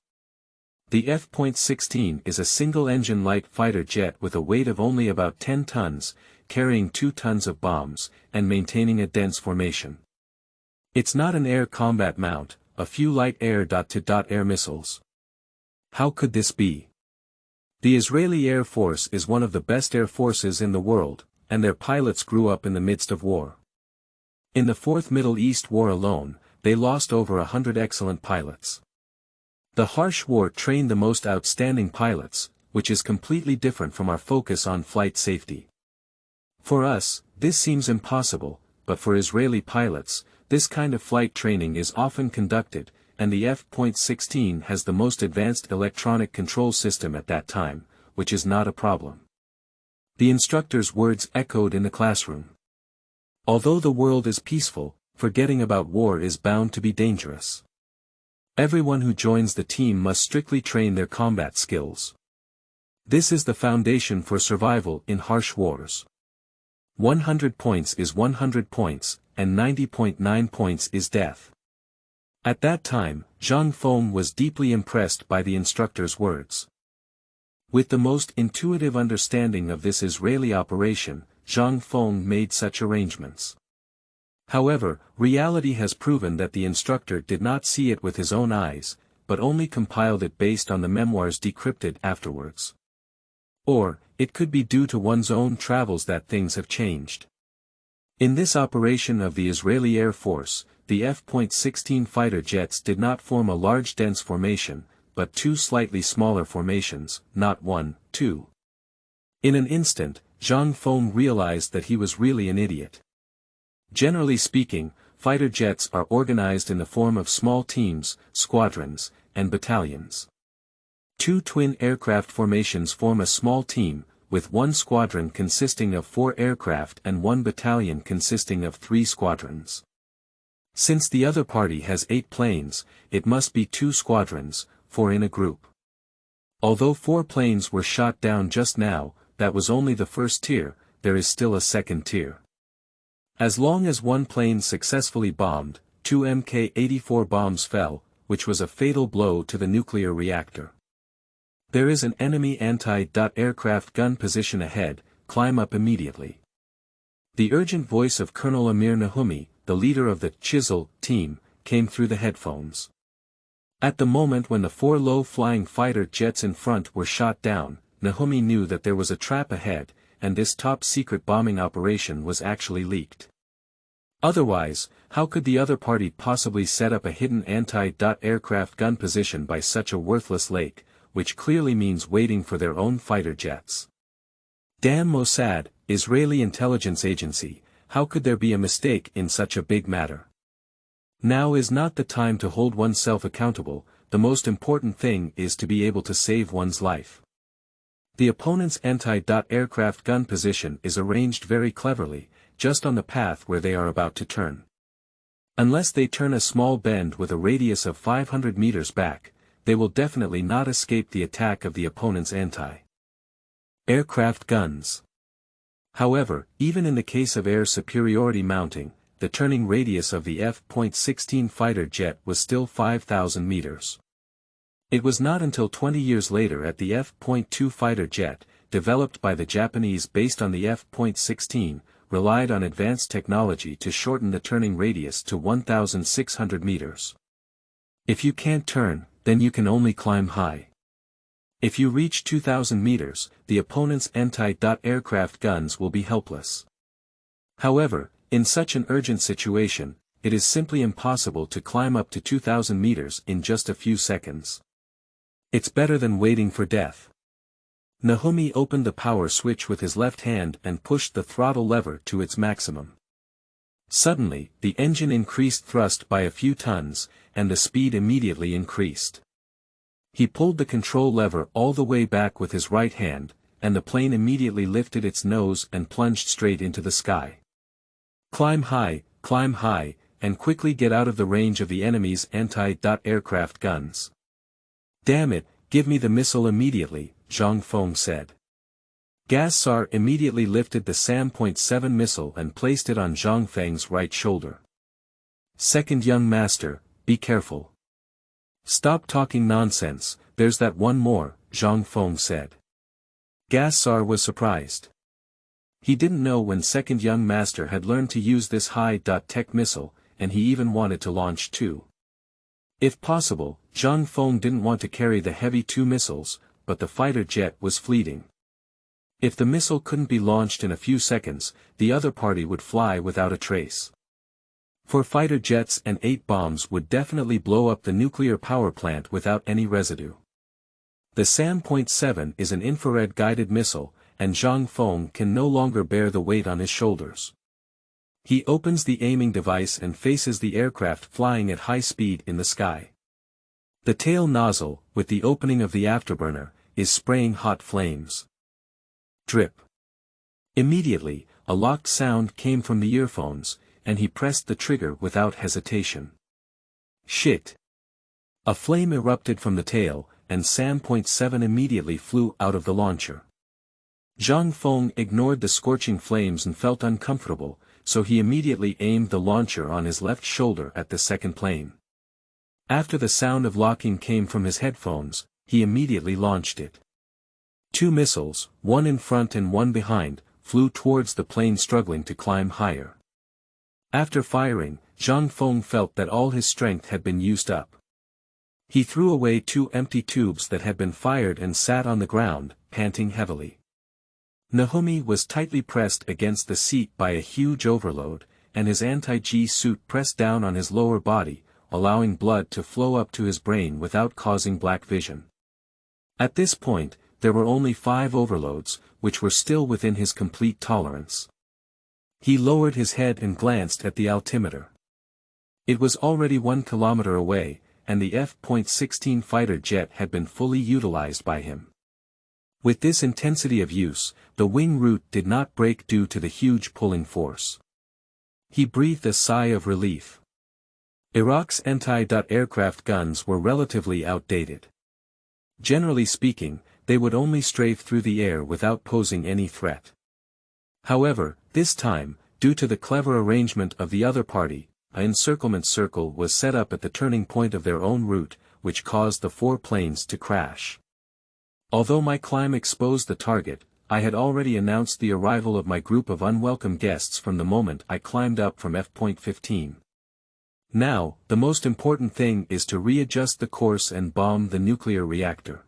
The F.16 is a single-engine light fighter jet with a weight of only about 10 tons, carrying 2 tons of bombs, and maintaining a dense formation. It's not an air combat mount, a few light air-to-air missiles. How could this be? The Israeli Air Force is one of the best air forces in the world, and their pilots grew up in the midst of war. In the Fourth Middle East War alone, they lost over 100 excellent pilots. The harsh war trained the most outstanding pilots, which is completely different from our focus on flight safety. For us, this seems impossible, but for Israeli pilots, this kind of flight training is often conducted, and the F.16 has the most advanced electronic control system at that time, which is not a problem. The instructor's words echoed in the classroom. Although the world is peaceful, forgetting about war is bound to be dangerous. Everyone who joins the team must strictly train their combat skills. This is the foundation for survival in harsh wars. 100 points is 100 points, and 90.9 points is death. At that time, Zhang Feng was deeply impressed by the instructor's words. With the most intuitive understanding of this Israeli operation, Zhang Feng made such arrangements. However, reality has proven that the instructor did not see it with his own eyes, but only compiled it based on the memoirs decrypted afterwards. Or, it could be due to one's own travels that things have changed. In this operation of the Israeli Air Force, the F.16 fighter jets did not form a large dense formation, but 2 slightly smaller formations, not 1, 2. In an instant, Zhang Feng realized that he was really an idiot. Generally speaking, fighter jets are organized in the form of small teams, squadrons, and battalions. Two twin aircraft formations form a small team, with one squadron consisting of 4 aircraft and one battalion consisting of 3 squadrons. Since the other party has 8 planes, it must be 2 squadrons, 4 in a group. Although 4 planes were shot down just now, that was only the first tier, there is still a second tier. As long as one plane successfully bombed, 2 Mk-84 bombs fell, which was a fatal blow to the nuclear reactor. There is an enemy anti-aircraft gun position ahead, climb up immediately. The urgent voice of Colonel Amir Nahumi, the leader of the Chisel team, came through the headphones. At the moment when the 4 low-flying fighter jets in front were shot down, Nahumi knew that there was a trap ahead, and this top-secret bombing operation was actually leaked. Otherwise, how could the other party possibly set up a hidden anti-aircraft gun position by such a worthless lake, which clearly means waiting for their own fighter jets? Damn Mossad, Israeli intelligence agency, how could there be a mistake in such a big matter? Now is not the time to hold oneself accountable, the most important thing is to be able to save one's life. The opponent's anti-aircraft gun position is arranged very cleverly, just on the path where they are about to turn. Unless they turn a small bend with a radius of 500 meters back, they will definitely not escape the attack of the opponent's anti-aircraft guns. However, even in the case of air superiority mounting, the turning radius of the F.16 fighter jet was still 5,000 meters. It was not until 20 years later at the F.2 fighter jet, developed by the Japanese based on the F.16, relied on advanced technology to shorten the turning radius to 1,600 meters. If you can't turn, then you can only climb high. If you reach 2,000 meters, the opponent's anti-aircraft guns will be helpless. However, in such an urgent situation, it is simply impossible to climb up to 2,000 meters in just a few seconds. It's better than waiting for death. Nahumi opened the power switch with his left hand and pushed the throttle lever to its maximum. Suddenly, the engine increased thrust by a few tons, and the speed immediately increased. He pulled the control lever all the way back with his right hand, and the plane immediately lifted its nose and plunged straight into the sky. Climb high, and quickly get out of the range of the enemy's anti-aircraft guns. Damn it, give me the missile immediately, Zhang Feng said. Gassar immediately lifted the SAM.7 missile and placed it on Zhang Feng's right shoulder. Second young master, be careful. Stop talking nonsense, there's that one more, Zhang Feng said. Gassar was surprised. He didn't know when second young master had learned to use this high-tech missile, and he even wanted to launch 2. If possible, Zhang Feng didn't want to carry the heavy 2 missiles, but the fighter jet was fleeting. If the missile couldn't be launched in a few seconds, the other party would fly without a trace. 4 fighter jets and 8 bombs would definitely blow up the nuclear power plant without any residue. The SAM.7 is an infrared-guided missile, and Zhang Feng can no longer bear the weight on his shoulders. He opens the aiming device and faces the aircraft flying at high speed in the sky. The tail nozzle, with the opening of the afterburner, is spraying hot flames. Drip. Immediately, a locked sound came from the earphones, and he pressed the trigger without hesitation. Shit! A flame erupted from the tail, and SAM.7 immediately flew out of the launcher. Zhang Feng ignored the scorching flames and felt uncomfortable, so he immediately aimed the launcher on his left shoulder at the second plane. After the sound of locking came from his headphones, he immediately launched it. 2 missiles, one in front and one behind, flew towards the plane struggling to climb higher. After firing, Zhang Feng felt that all his strength had been used up. He threw away 2 empty tubes that had been fired and sat on the ground, panting heavily. Nahumi was tightly pressed against the seat by a huge overload, and his anti-G suit pressed down on his lower body, allowing blood to flow up to his brain without causing black vision. At this point, there were only 5 overloads, which were still within his complete tolerance. He lowered his head and glanced at the altimeter. It was already 1 kilometer away, and the F.16 fighter jet had been fully utilized by him. With this intensity of use, the wing root did not break due to the huge pulling force. He breathed a sigh of relief. Iraq's anti-aircraft guns were relatively outdated. Generally speaking, they would only strafe through the air without posing any threat. However, this time, due to the clever arrangement of the other party, an encirclement circle was set up at the turning point of their own route, which caused the 4 planes to crash. Although my climb exposed the target, I had already announced the arrival of my group of unwelcome guests from the moment I climbed up from F.15. Now, the most important thing is to readjust the course and bomb the nuclear reactor.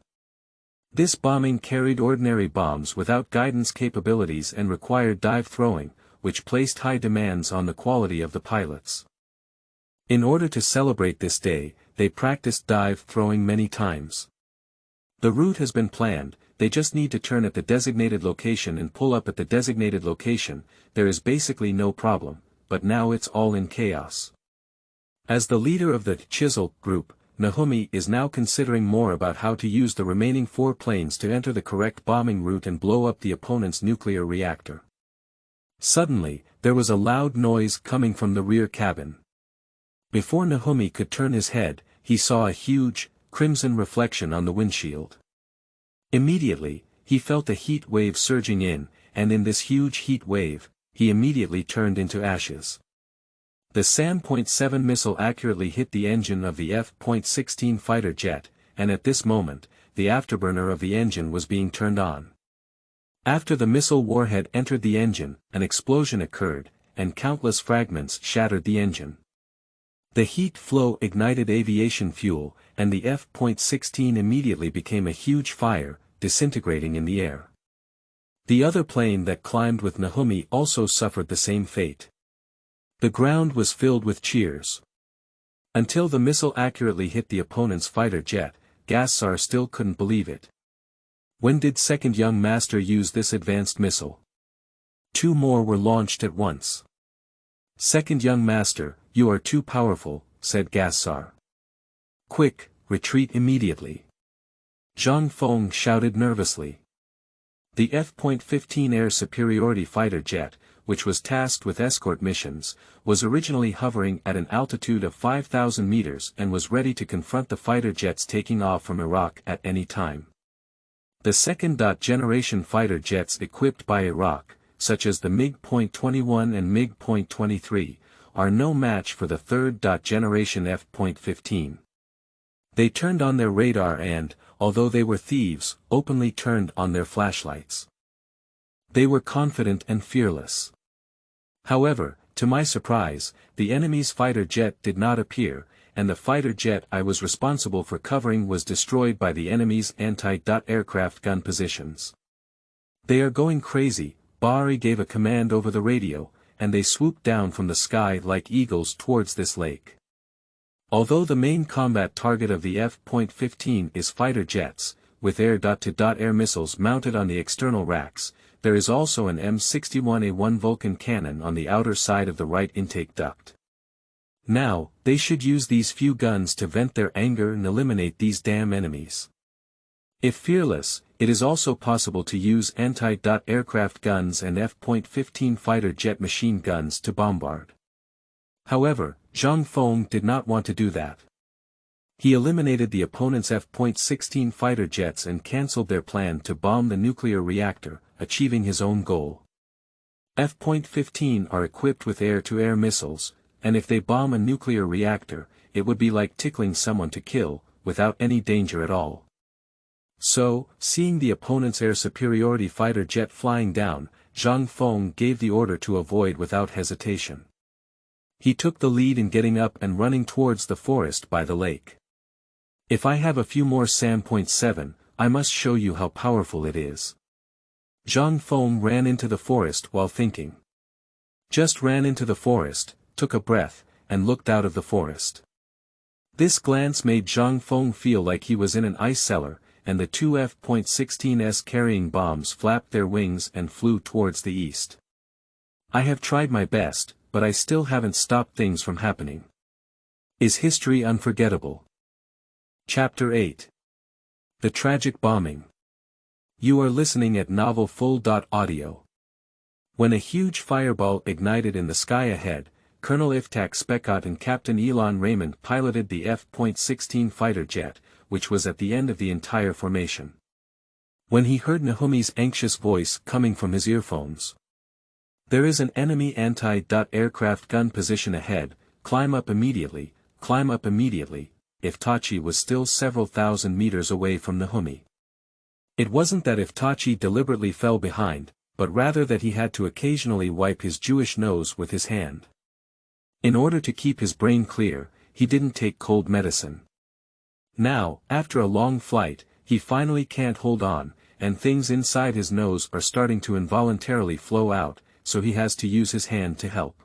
This bombing carried ordinary bombs without guidance capabilities and required dive throwing, which placed high demands on the quality of the pilots. In order to celebrate this day, they practiced dive throwing many times. The route has been planned, they just need to turn at the designated location and pull up at the designated location. There is basically no problem, but now it's all in chaos. As the leader of the Chisel group, Naomi is now considering more about how to use the remaining 4 planes to enter the correct bombing route and blow up the opponent's nuclear reactor. Suddenly, there was a loud noise coming from the rear cabin. Before Naomi could turn his head, he saw a huge, crimson reflection on the windshield. Immediately, he felt a heat wave surging in, and in this huge heat wave, he immediately turned into ashes. The SAM.7 missile accurately hit the engine of the F.16 fighter jet, and at this moment, the afterburner of the engine was being turned on. After the missile warhead entered the engine, an explosion occurred, and countless fragments shattered the engine. The heat flow ignited aviation fuel, and the F.16 immediately became a huge fire, disintegrating in the air. The other plane that climbed with Naomi also suffered the same fate. The ground was filled with cheers. Until the missile accurately hit the opponent's fighter jet, Gassar still couldn't believe it. When did Second Young Master use this advanced missile? 2 more were launched at once. Second Young Master, you are too powerful, said Gassar. Quick, retreat immediately. Zhang Feng shouted nervously. The F.15 air superiority fighter jet, which was tasked with escort missions, was originally hovering at an altitude of 5,000 meters and was ready to confront the fighter jets taking off from Iraq at any time. The second-generation fighter jets equipped by Iraq, such as the MiG-21 and MiG-23, are no match for the third-generation F.15. They turned on their radar and, although they were thieves, openly turned on their flashlights. They were confident and fearless. However, to my surprise, the enemy's fighter jet did not appear, and the fighter jet I was responsible for covering was destroyed by the enemy's anti-aircraft gun positions. They are going crazy, Bahri gave a command over the radio, and they swooped down from the sky like eagles towards this lake. Although the main combat target of the F.15 is fighter jets, with air-to-air missiles mounted on the external racks, there is also an M61A1 Vulcan cannon on the outer side of the right intake duct. Now, they should use these few guns to vent their anger and eliminate these damn enemies. If fearless, it is also possible to use anti-aircraft guns and F.15 fighter jet machine guns to bombard. However, Zhang Feng did not want to do that. He eliminated the opponent's F.16 fighter jets and cancelled their plan to bomb the nuclear reactor, achieving his own goal. F.15 are equipped with air-to-air missiles, and if they bomb a nuclear reactor, it would be like tickling someone to kill, without any danger at all. So, seeing the opponent's air superiority fighter jet flying down, Zhang Feng gave the order to avoid without hesitation. He took the lead in getting up and running towards the forest by the lake. If I have a few more SAM.7, I must show you how powerful it is. Zhang Feng ran into the forest while thinking. Just ran into the forest, took a breath, and looked out of the forest. This glance made Zhang Feng feel like he was in an ice cellar, and the 2 F.16s carrying bombs flapped their wings and flew towards the east. I have tried my best, but I still haven't stopped things from happening. Is history unforgettable? Chapter 8. The Tragic Bombing. You are listening at Novel Full.audio. When a huge fireball ignited in the sky ahead, Colonel Iftach Speckott and Captain Elon Raymond piloted the F.16 fighter jet, which was at the end of the entire formation. When he heard Nahumi's anxious voice coming from his earphones. There is an enemy anti-aircraft gun position ahead, climb up immediately, Iftachi was still several thousand meters away from Nahumi. It wasn't that Iftachi deliberately fell behind, but rather that he had to occasionally wipe his Jewish nose with his hand. In order to keep his brain clear, he didn't take cold medicine. Now, after a long flight, he finally can't hold on, and things inside his nose are starting to involuntarily flow out, so he has to use his hand to help.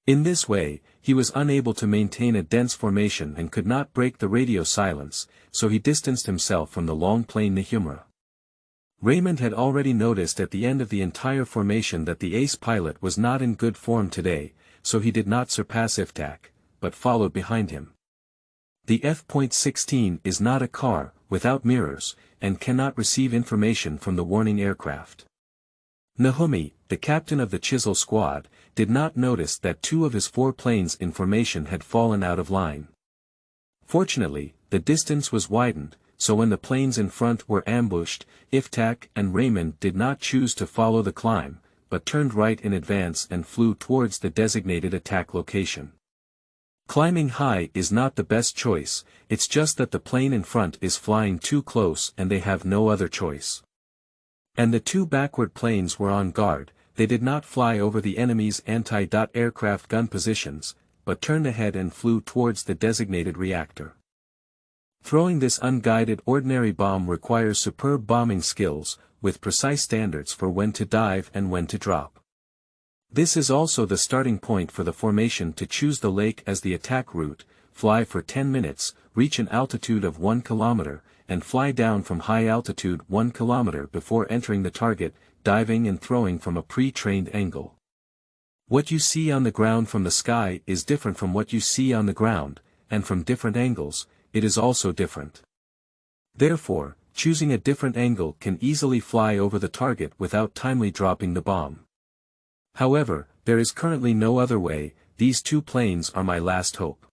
In this way, he was unable to maintain a dense formation and could not break the radio silence, so he distanced himself from the long plane Nahumra. Raymond had already noticed at the end of the entire formation that the ace pilot was not in good form today, so he did not surpass Iftach, but followed behind him. The F.16 is not a car, without mirrors, and cannot receive information from the warning aircraft. Nahumi, the captain of the Chisel squad, did not notice that 2 of his 4 planes in formation had fallen out of line. Fortunately, the distance was widened, so when the planes in front were ambushed, Iftach and Raymond did not choose to follow the climb, but turned right in advance and flew towards the designated attack location. Climbing high is not the best choice, it's just that the plane in front is flying too close and they have no other choice. And the 2 backward planes were on guard, they did not fly over the enemy's anti-aircraft gun positions, but turned ahead and flew towards the designated reactor. Throwing this unguided ordinary bomb requires superb bombing skills, with precise standards for when to dive and when to drop. This is also the starting point for the formation to choose the lake as the attack route, fly for 10 minutes, reach an altitude of 1 kilometer, and fly down from high altitude 1 kilometer before entering the target, diving and throwing from a pre-trained angle. What you see on the ground from the sky is different from what you see on the ground, and from different angles, it is also different. Therefore, choosing a different angle can easily fly over the target without timely dropping the bomb. However, there is currently no other way, these 2 planes are my last hope.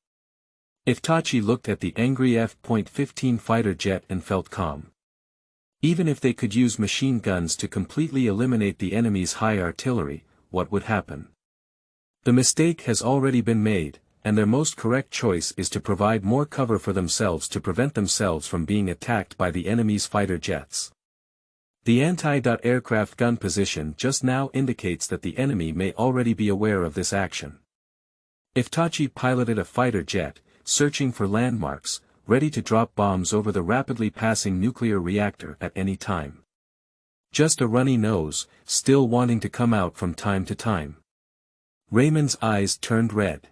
Iftachi looked at the angry F.15 fighter jet and felt calm. Even if they could use machine guns to completely eliminate the enemy's high artillery, what would happen? The mistake has already been made, and their most correct choice is to provide more cover for themselves to prevent themselves from being attacked by the enemy's fighter jets. The anti-aircraft gun position just now indicates that the enemy may already be aware of this action. Iftachi piloted a fighter jet, searching for landmarks, ready to drop bombs over the rapidly passing nuclear reactor at any time. Just a runny nose, still wanting to come out from time to time. Raymond's eyes turned red.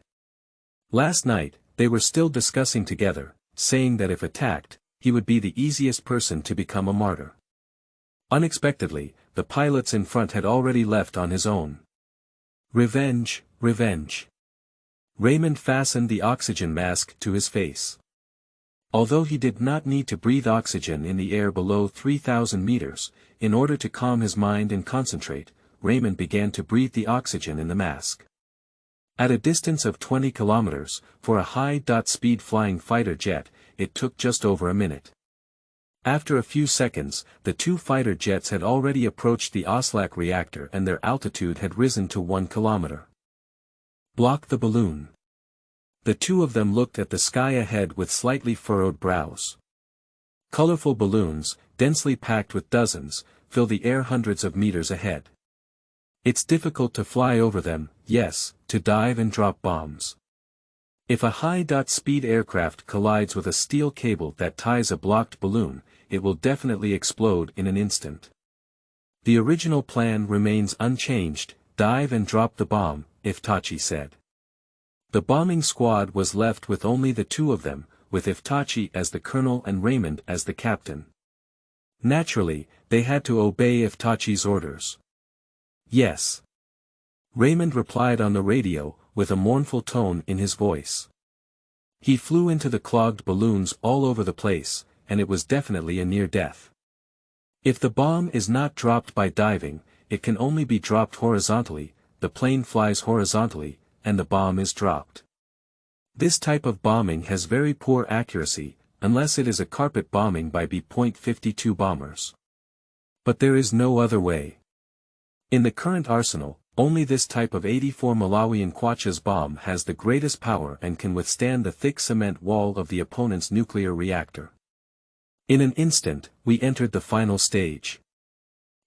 Last night, they were still discussing together, saying that if attacked, he would be the easiest person to become a martyr. Unexpectedly, the pilots in front had already left on his own. Revenge, revenge. Raymond fastened the oxygen mask to his face. Although he did not need to breathe oxygen in the air below 3,000 meters, in order to calm his mind and concentrate, Raymond began to breathe the oxygen in the mask. At a distance of 20 kilometers, for a high-speed flying fighter jet, it took just over a minute. After a few seconds, the 2 fighter jets had already approached the Osirak reactor and their altitude had risen to 1 kilometer. Block the balloon. The 2 of them looked at the sky ahead with slightly furrowed brows. Colorful balloons, densely packed with dozens, fill the air hundreds of meters ahead. It's difficult to fly over them, yes, to dive and drop bombs. If a high-speed aircraft collides with a steel cable that ties a blocked balloon, it will definitely explode in an instant. The original plan remains unchanged, dive and drop the bomb, Iftachi said. The bombing squad was left with only the 2 of them, with Iftachi as the colonel and Raymond as the captain. Naturally, they had to obey Iftachi's orders. Yes. Raymond replied on the radio, with a mournful tone in his voice. He flew into the clogged balloons all over the place, and it was definitely a near death. If the bomb is not dropped by diving, it can only be dropped horizontally. The plane flies horizontally, and the bomb is dropped. This type of bombing has very poor accuracy, unless it is a carpet bombing by B.52 bombers. But there is no other way. In the current arsenal, only this type of 84 Malawian Kwacha's bomb has the greatest power and can withstand the thick cement wall of the opponent's nuclear reactor. In an instant, we entered the final stage.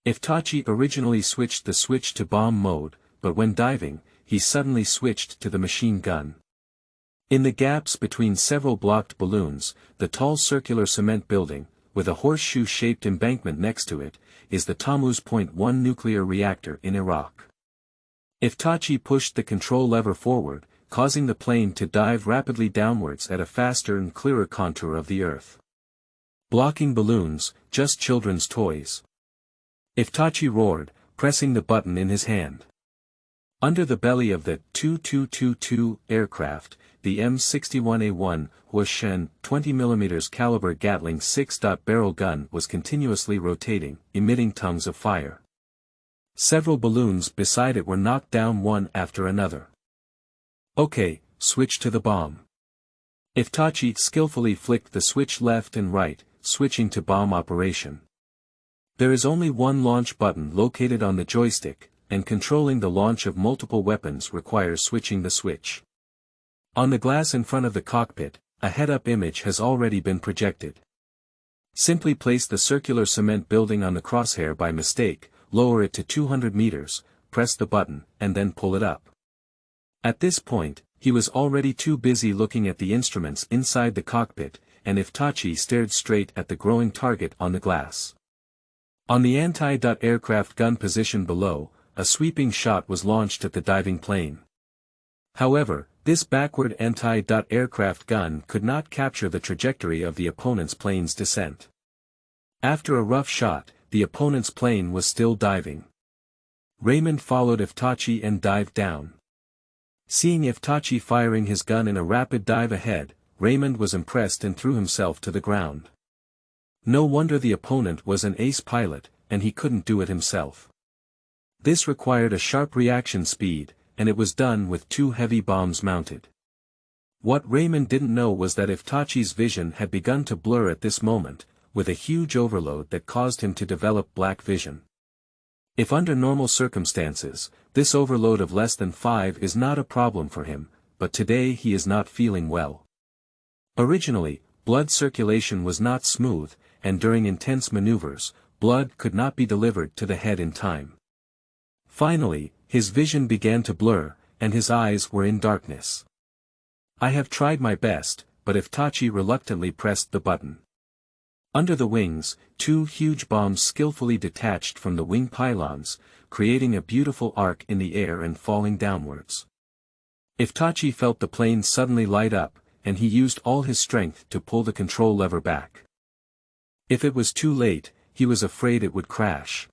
Iftachi originally switched the switch to bomb mode, but when diving, he suddenly switched to the machine gun. In the gaps between several blocked balloons, the tall circular cement building, with a horseshoe-shaped embankment next to it, is the Tammuz .1 nuclear reactor in Iraq. Iftachi pushed the control lever forward, causing the plane to dive rapidly downwards at a faster and clearer contour of the Earth. Blocking balloons, just children's toys. Iftachi roared, pressing the button in his hand. Under the belly of the 2222 aircraft, the M61A1 Huashen 20mm caliber Gatling 6-barrel gun was continuously rotating, emitting tongues of fire. Several balloons beside it were knocked down one after another. Okay, switch to the bomb. Iftachi skillfully flicked the switch left and right, switching to bomb operation. There is only one launch button located on the joystick, and controlling the launch of multiple weapons requires switching the switch. On the glass in front of the cockpit, a head-up image has already been projected. Simply place the circular cement building on the crosshair by mistake, lower it to 200 meters, press the button, and then pull it up. At this point, he was already too busy looking at the instruments inside the cockpit, and Iftachi stared straight at the growing target on the glass. On the anti-aircraft gun position below, a sweeping shot was launched at the diving plane. However, this backward anti-aircraft gun could not capture the trajectory of the opponent's plane's descent. After a rough shot, the opponent's plane was still diving. Raymond followed Iftachi and dived down. Seeing Iftachi firing his gun in a rapid dive ahead, Raymond was impressed and threw himself to the ground. No wonder the opponent was an ace pilot, and he couldn't do it himself. This required a sharp reaction speed, and it was done with 2 heavy bombs mounted. What Raymond didn't know was that Iftachi's vision had begun to blur at this moment, with a huge overload that caused him to develop black vision. If under normal circumstances, this overload of less than 5 is not a problem for him, but today he is not feeling well. Originally, blood circulation was not smooth, and during intense maneuvers, blood could not be delivered to the head in time. Finally, his vision began to blur, and his eyes were in darkness. I have tried my best, but Iftachi reluctantly pressed the button. Under the wings, 2 huge bombs skillfully detached from the wing pylons, creating a beautiful arc in the air and falling downwards. Iftachi felt the plane suddenly light up, and he used all his strength to pull the control lever back. If it was too late, he was afraid it would crash.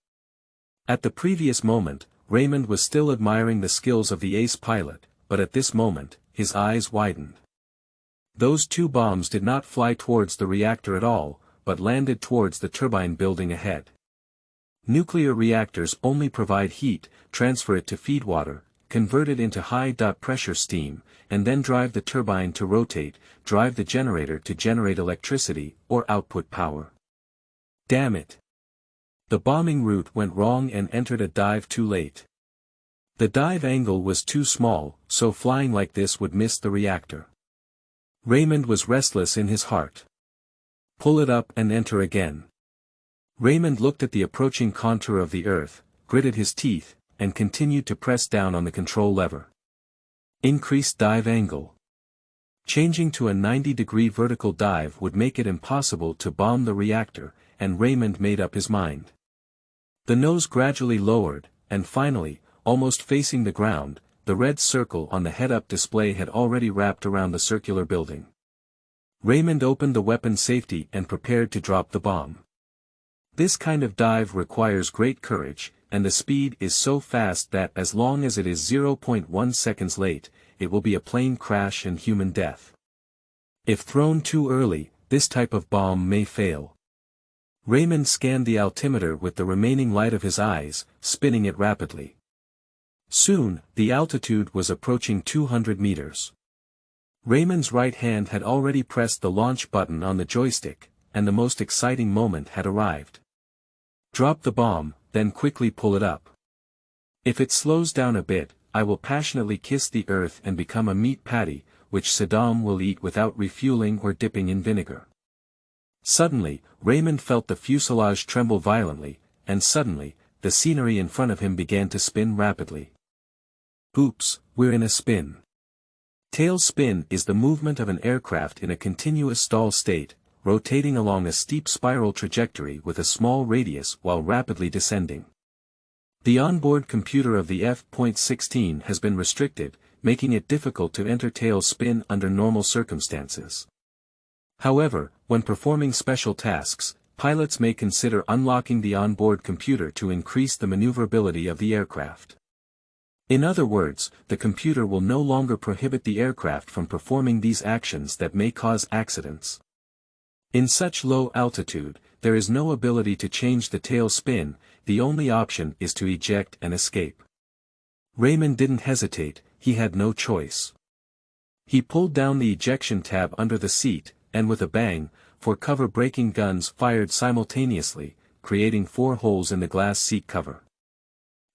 At the previous moment, Raymond was still admiring the skills of the ace pilot, but at this moment, his eyes widened. Those 2 bombs did not fly towards the reactor at all, but landed towards the turbine building ahead. Nuclear reactors only provide heat, transfer it to feed water, convert it into high-pressure steam, and then drive the turbine to rotate, drive the generator to generate electricity, or output power. Damn it! The bombing route went wrong and entered a dive too late. The dive angle was too small, so flying like this would miss the reactor. Raymond was restless in his heart. Pull it up and enter again. Raymond looked at the approaching contour of the Earth, gritted his teeth, and continued to press down on the control lever. Increased dive angle. Changing to a 90-degree vertical dive would make it impossible to bomb the reactor, and Raymond made up his mind. The nose gradually lowered, and finally, almost facing the ground, the red circle on the head-up display had already wrapped around the circular building. Raymond opened the weapon safety and prepared to drop the bomb. This kind of dive requires great courage, and the speed is so fast that as long as it is 0.1 seconds late, it will be a plane crash and human death. If thrown too early, this type of bomb may fail. Raymond scanned the altimeter with the remaining light of his eyes, spinning it rapidly. Soon, the altitude was approaching 200 meters. Raymond's right hand had already pressed the launch button on the joystick, and the most exciting moment had arrived. Drop the bomb, then quickly pull it up. If it slows down a bit, I will passionately kiss the earth and become a meat patty, which Saddam will eat without refueling or dipping in vinegar. Suddenly, Raymond felt the fuselage tremble violently, and suddenly, the scenery in front of him began to spin rapidly. Oops, we're in a spin. Tail spin is the movement of an aircraft in a continuous stall state, rotating along a steep spiral trajectory with a small radius while rapidly descending. The onboard computer of the EP1-10 has been restricted, making it difficult to enter tail spin under normal circumstances. However, when performing special tasks, pilots may consider unlocking the onboard computer to increase the maneuverability of the aircraft. In other words, the computer will no longer prohibit the aircraft from performing these actions that may cause accidents. In such low altitude, there is no ability to change the tail spin, the only option is to eject and escape. Raymond didn't hesitate, he had no choice. He pulled down the ejection tab under the seat, and with a bang, 4 cover-breaking guns fired simultaneously, creating 4 holes in the glass seat cover.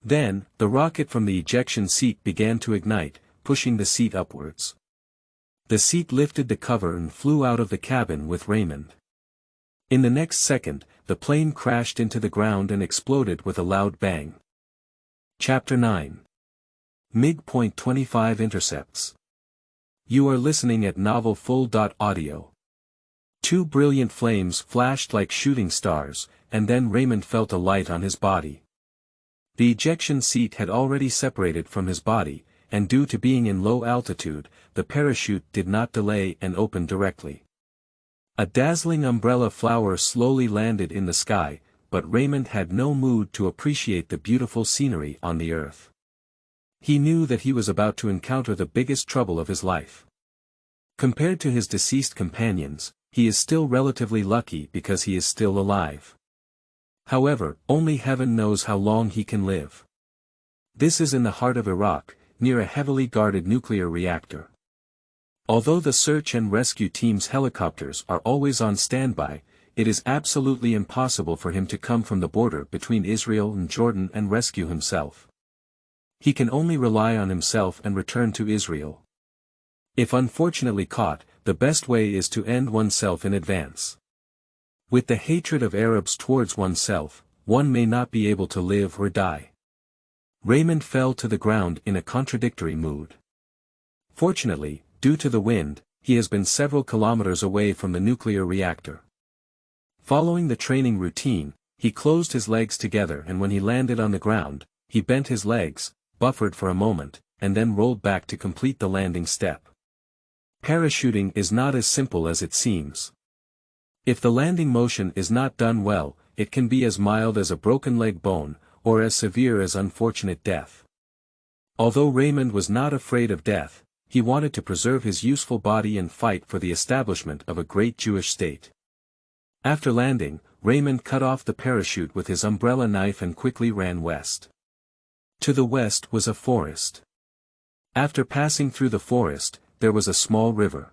Then, the rocket from the ejection seat began to ignite, pushing the seat upwards. The seat lifted the cover and flew out of the cabin with Raymond. In the next second, the plane crashed into the ground and exploded with a loud bang. Chapter 9. MiG.25 Intercepts. You are listening at novelfull.audio. 2 brilliant flames flashed like shooting stars, and then Raymond felt a light on his body. The ejection seat had already separated from his body, and due to being in low altitude, the parachute did not delay and opened directly. A dazzling umbrella flower slowly landed in the sky, but Raymond had no mood to appreciate the beautiful scenery on the earth. He knew that he was about to encounter the biggest trouble of his life. Compared to his deceased companions, he is still relatively lucky because he is still alive. However, only heaven knows how long he can live. This is in the heart of Iraq, near a heavily guarded nuclear reactor. Although the search and rescue team's helicopters are always on standby, it is absolutely impossible for him to come from the border between Israel and Jordan and rescue himself. He can only rely on himself and return to Israel. If unfortunately caught, the best way is to end oneself in advance. With the hatred of Arabs towards oneself, one may not be able to live or die. Raymond fell to the ground in a contradictory mood. Fortunately, due to the wind, he has been several kilometers away from the nuclear reactor. Following the training routine, he closed his legs together, and when he landed on the ground, he bent his legs, buffered for a moment, and then rolled back to complete the landing step. Parachuting is not as simple as it seems. If the landing motion is not done well, it can be as mild as a broken leg bone, or as severe as unfortunate death. Although Raymond was not afraid of death, he wanted to preserve his useful body and fight for the establishment of a great Jewish state. After landing, Raymond cut off the parachute with his umbrella knife and quickly ran west. To the west was a forest. After passing through the forest, there was a small river.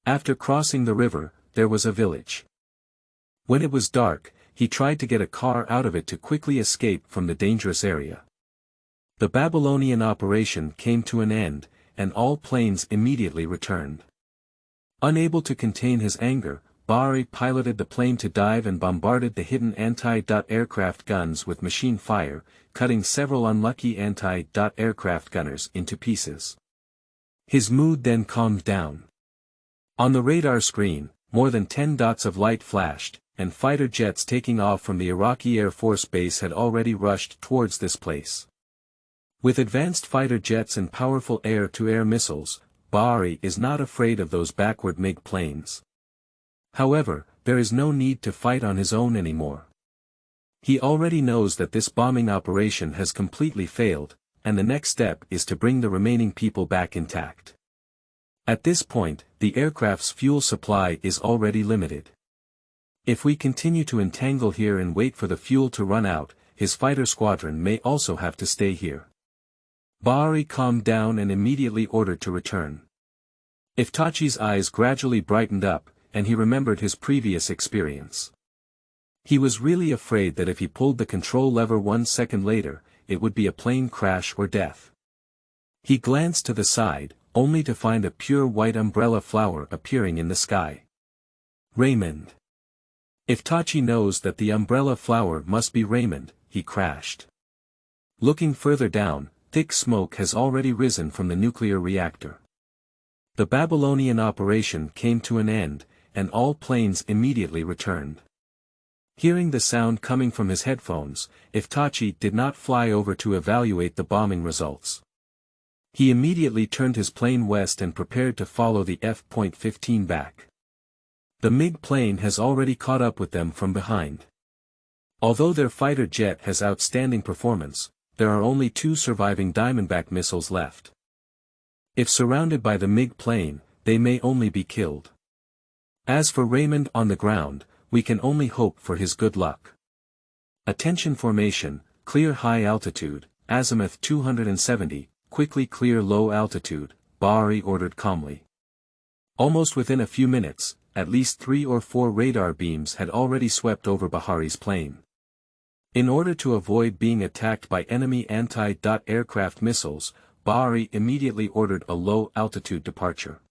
After crossing the river, there was a village. When it was dark, he tried to get a car out of it to quickly escape from the dangerous area. The Babylonian operation came to an end, and all planes immediately returned. Unable to contain his anger, Bahri piloted the plane to dive and bombarded the hidden anti-aircraft guns with machine fire, cutting several unlucky anti-aircraft gunners into pieces. His mood then calmed down. On the radar screen, more than 10 dots of light flashed, and fighter jets taking off from the Iraqi Air Force base had already rushed towards this place. With advanced fighter jets and powerful air-to-air missiles, Bahri is not afraid of those backward MiG planes. However, there is no need to fight on his own anymore. He already knows that this bombing operation has completely failed, and the next step is to bring the remaining people back intact. At this point, the aircraft's fuel supply is already limited. If we continue to entangle here and wait for the fuel to run out, his fighter squadron may also have to stay here. Bahari calmed down and immediately ordered to return. Iftachi's eyes gradually brightened up, and he remembered his previous experience. He was really afraid that if he pulled the control lever 1 second later, it would be a plane crash or death. He glanced to the side, only to find a pure white umbrella flower appearing in the sky. Raymond. Iftachi knows that the umbrella flower must be Raymond, he crashed. Looking further down, thick smoke has already risen from the nuclear reactor. The Babylonian operation came to an end, and all planes immediately returned. Hearing the sound coming from his headphones, Iftachi did not fly over to evaluate the bombing results. He immediately turned his plane west and prepared to follow the F.15 back. The MiG plane has already caught up with them from behind. Although their fighter jet has outstanding performance, there are only 2 surviving Diamondback missiles left. If surrounded by the MiG plane, they may only be killed. As for Raymond on the ground, we can only hope for his good luck. Attention formation, clear high altitude, azimuth 270, quickly clear low altitude, Bahari ordered calmly. Almost within a few minutes, at least 3 or 4 radar beams had already swept over Bahari's plane. In order to avoid being attacked by enemy anti-aircraft missiles, Bahari immediately ordered a low-altitude departure.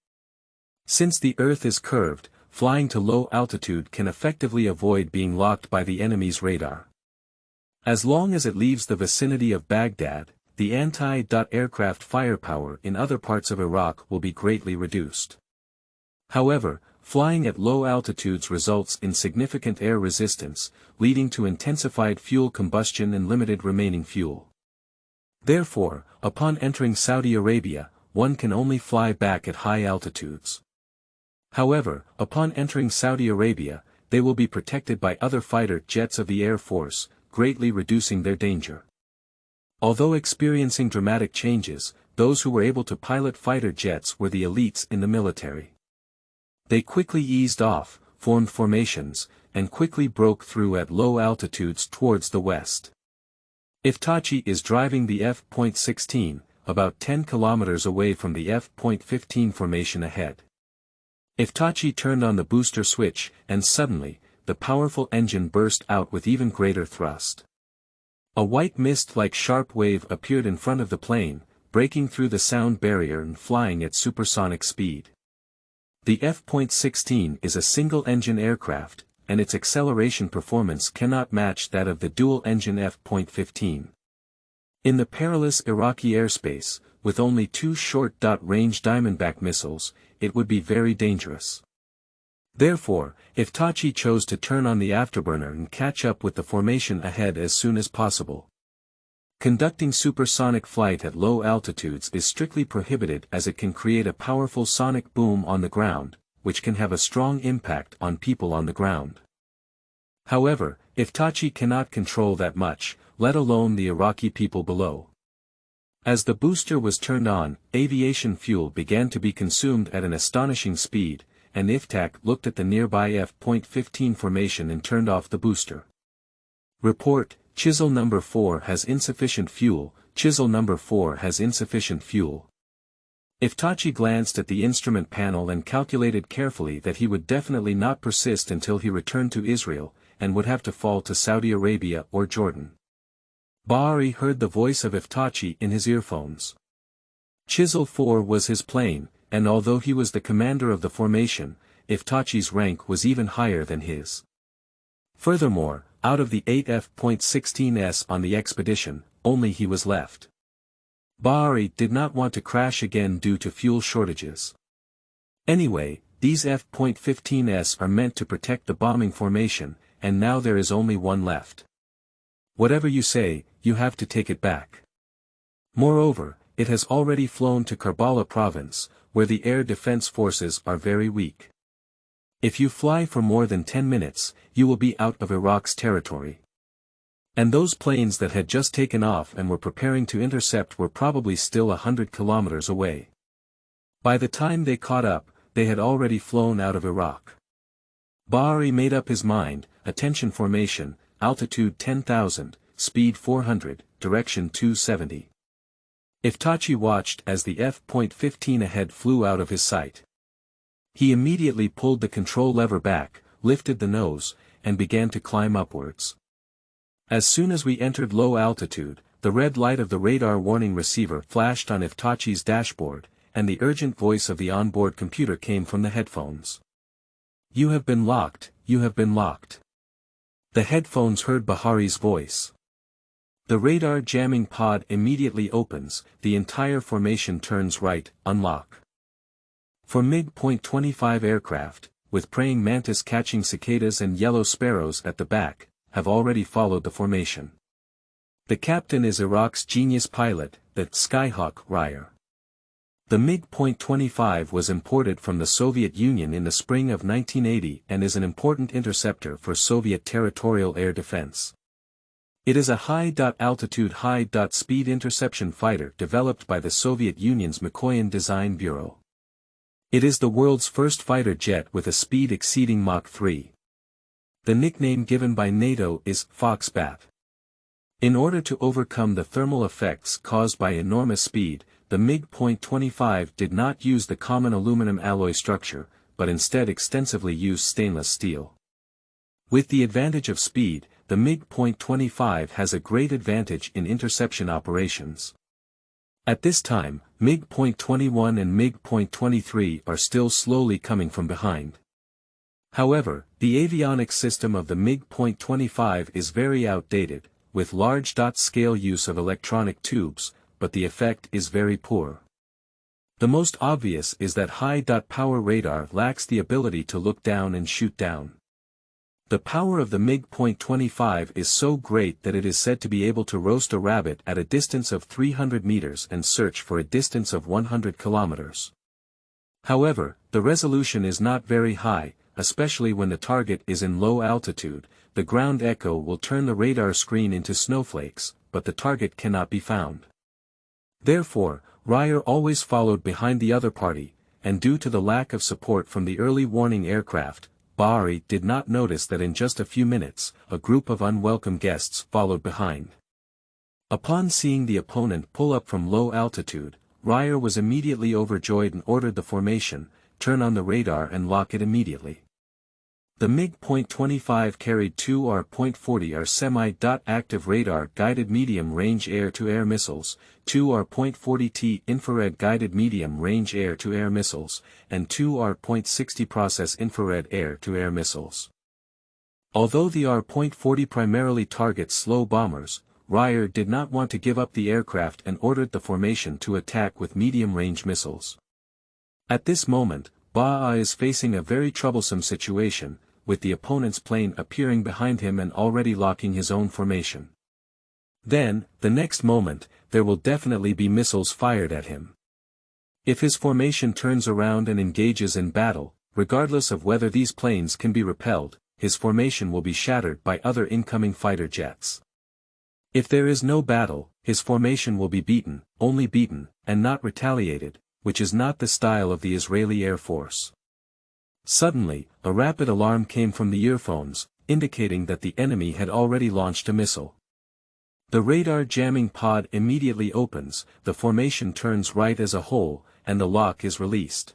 Since the Earth is curved, flying to low altitude can effectively avoid being locked by the enemy's radar. As long as it leaves the vicinity of Baghdad, the anti-aircraft firepower in other parts of Iraq will be greatly reduced. However, flying at low altitudes results in significant air resistance, leading to intensified fuel combustion and limited remaining fuel. Therefore, upon entering Saudi Arabia, one can only fly back at high altitudes. However, upon entering Saudi Arabia, they will be protected by other fighter jets of the Air Force, greatly reducing their danger. Although experiencing dramatic changes, those who were able to pilot fighter jets were the elites in the military. They quickly eased off, formed formations, and quickly broke through at low altitudes towards the west. Iftachi is driving the F.16, about 10 kilometers away from the F.15 formation ahead. Iftachi turned on the booster switch, and suddenly, the powerful engine burst out with even greater thrust. A white mist-like sharp wave appeared in front of the plane, breaking through the sound barrier and flying at supersonic speed. The F.16 is a single-engine aircraft, and its acceleration performance cannot match that of the dual-engine F.15. In the perilous Iraqi airspace, with only 2 short-range Diamondback missiles, it would be very dangerous. Therefore, Iftachi chose to turn on the afterburner and catch up with the formation ahead as soon as possible. Conducting supersonic flight at low altitudes is strictly prohibited as it can create a powerful sonic boom on the ground, which can have a strong impact on people on the ground. However, Iftachi cannot control that much, let alone the Iraqi people below. As the booster was turned on, aviation fuel began to be consumed at an astonishing speed, and Iftak looked at the nearby F.15 formation and turned off the booster. Report, Chisel number 4 has insufficient fuel, Chisel number 4 has insufficient fuel. Iftachi glanced at the instrument panel and calculated carefully that he would definitely not persist until he returned to Israel, and would have to fall to Saudi Arabia or Jordan. Bahari heard the voice of Iftachi in his earphones. Chisel 4 was his plane, and although he was the commander of the formation, Iftachi's rank was even higher than his. Furthermore, out of the 8 F.16s on the expedition, only he was left. Bahari did not want to crash again due to fuel shortages. Anyway, these F.15s are meant to protect the bombing formation, and now there is only one left. Whatever you say, you have to take it back. Moreover, it has already flown to Karbala province, where the air defense forces are very weak. If you fly for more than 10 minutes, you will be out of Iraq's territory. And those planes that had just taken off and were preparing to intercept were probably still 100 kilometers away. By the time they caught up, they had already flown out of Iraq. Bahri made up his mind: attention formation, altitude 10,000, speed 400, direction 270. Iftachi watched as the F.15 ahead flew out of his sight. He immediately pulled the control lever back, lifted the nose, and began to climb upwards. As soon as we entered low altitude, the red light of the radar warning receiver flashed on Iftachi's dashboard, and the urgent voice of the onboard computer came from the headphones. "You have been locked, you have been locked." The headphones heard Bahari's voice. The radar jamming pod immediately opens, the entire formation turns right, unlock. For MiG-25 aircraft, with praying mantis catching cicadas and yellow sparrows at the back, have already followed the formation. The captain is Iraq's genius pilot, the Skyhawk Reactor. The MiG-25 was imported from the Soviet Union in the spring of 1980 and is an important interceptor for Soviet territorial air defense. It is a high-altitude high-speed interception fighter developed by the Soviet Union's Mikoyan Design Bureau. It is the world's first fighter jet with a speed exceeding Mach 3. The nickname given by NATO is Foxbat. In order to overcome the thermal effects caused by enormous speed, the MiG-25 did not use the common aluminum alloy structure, but instead extensively used stainless steel. With the advantage of speed, the MiG-25 has a great advantage in interception operations. At this time, MiG-21 and MiG-23 are still slowly coming from behind. However, the avionics system of the MiG-25 is very outdated, with large scale use of electronic tubes, but the effect is very poor. The most obvious is that high-power radar lacks the ability to look down and shoot down. The power of the MiG-25 is so great that it is said to be able to roast a rabbit at a distance of 300 meters and search for a distance of 100 kilometers. However, the resolution is not very high, especially when the target is in low altitude. The ground echo will turn the radar screen into snowflakes, but the target cannot be found. Therefore, Reactor always followed behind the other party, and due to the lack of support from the early warning aircraft, Bahri did not notice that in just a few minutes, a group of unwelcome guests followed behind. Upon seeing the opponent pull up from low altitude, Reactor was immediately overjoyed and ordered the formation, turn on the radar and lock it immediately. The MiG-25 carried two R.40 semi-active radar-guided medium-range air-to-air missiles, two R.40T infrared-guided medium-range air-to-air missiles, and two R.60 process infrared air-to-air missiles. Although the R.40 primarily targets slow bombers, Reactor did not want to give up the aircraft and ordered the formation to attack with medium-range missiles. At this moment, Ba'a is facing a very troublesome situation, with the opponent's plane appearing behind him and already locking his own formation. Then, the next moment, there will definitely be missiles fired at him. If his formation turns around and engages in battle, regardless of whether these planes can be repelled, his formation will be shattered by other incoming fighter jets. If there is no battle, his formation will be beaten, only beaten, and not retaliated, which is not the style of the Israeli Air Force. Suddenly, a rapid alarm came from the earphones, indicating that the enemy had already launched a missile. The radar jamming pod immediately opens, the formation turns right as a whole, and the lock is released.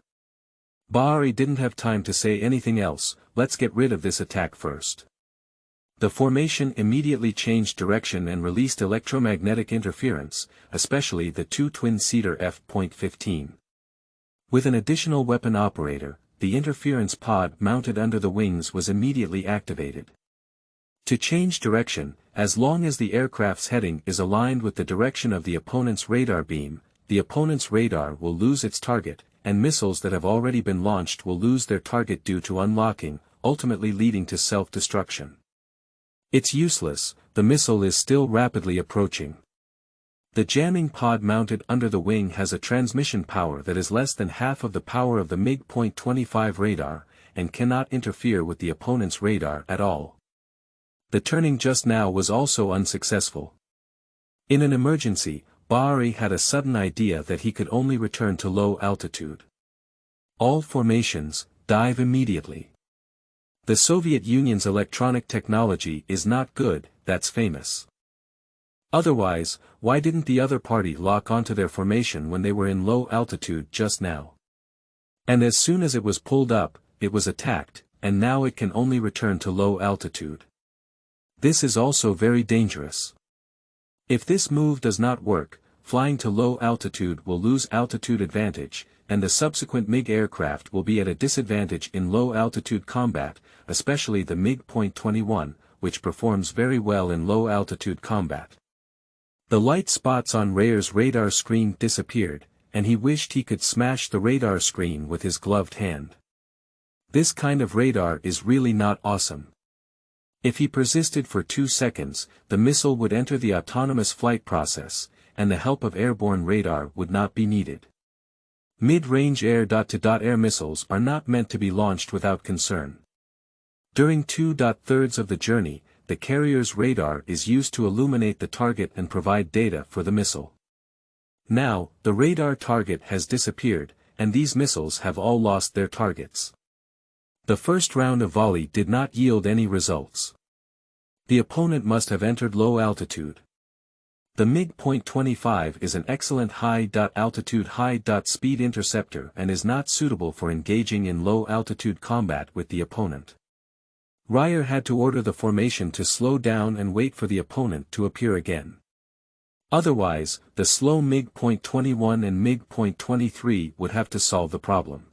Bahri didn't have time to say anything else. Let's get rid of this attack first. The formation immediately changed direction and released electromagnetic interference, especially the two twin-seater F.15. With an additional weapon operator, the interference pod mounted under the wings was immediately activated. To change direction, as long as the aircraft's heading is aligned with the direction of the opponent's radar beam, the opponent's radar will lose its target, and missiles that have already been launched will lose their target due to unlocking, ultimately leading to self-destruction. It's useless, the missile is still rapidly approaching. The jamming pod mounted under the wing has a transmission power that is less than half of the power of the MiG-25 radar, and cannot interfere with the opponent's radar at all. The turning just now was also unsuccessful. In an emergency, Bahri had a sudden idea that he could only return to low altitude. All formations, dive immediately. The Soviet Union's electronic technology is not good, that's famous. Otherwise, why didn't the other party lock onto their formation when they were in low altitude just now? And as soon as it was pulled up, it was attacked, and now it can only return to low altitude. This is also very dangerous. If this move does not work, flying to low altitude will lose altitude advantage, and the subsequent MiG aircraft will be at a disadvantage in low-altitude combat, especially the MiG-21, which performs very well in low-altitude combat. The light spots on Rayer's radar screen disappeared, and he wished he could smash the radar screen with his gloved hand. This kind of radar is really not awesome. If he persisted for 2 seconds, the missile would enter the autonomous flight process, and the help of airborne radar would not be needed. Mid-range air-to-air missiles are not meant to be launched without concern. During 2/3 of the journey, the carrier's radar is used to illuminate the target and provide data for the missile. Now, the radar target has disappeared, and these missiles have all lost their targets. The first round of volley did not yield any results. The opponent must have entered low altitude. The MiG-25 is an excellent high-altitude high-speed interceptor and is not suitable for engaging in low-altitude combat with the opponent. Rayer had to order the formation to slow down and wait for the opponent to appear again. Otherwise, the slow MiG-21 and MiG-23 would have to solve the problem.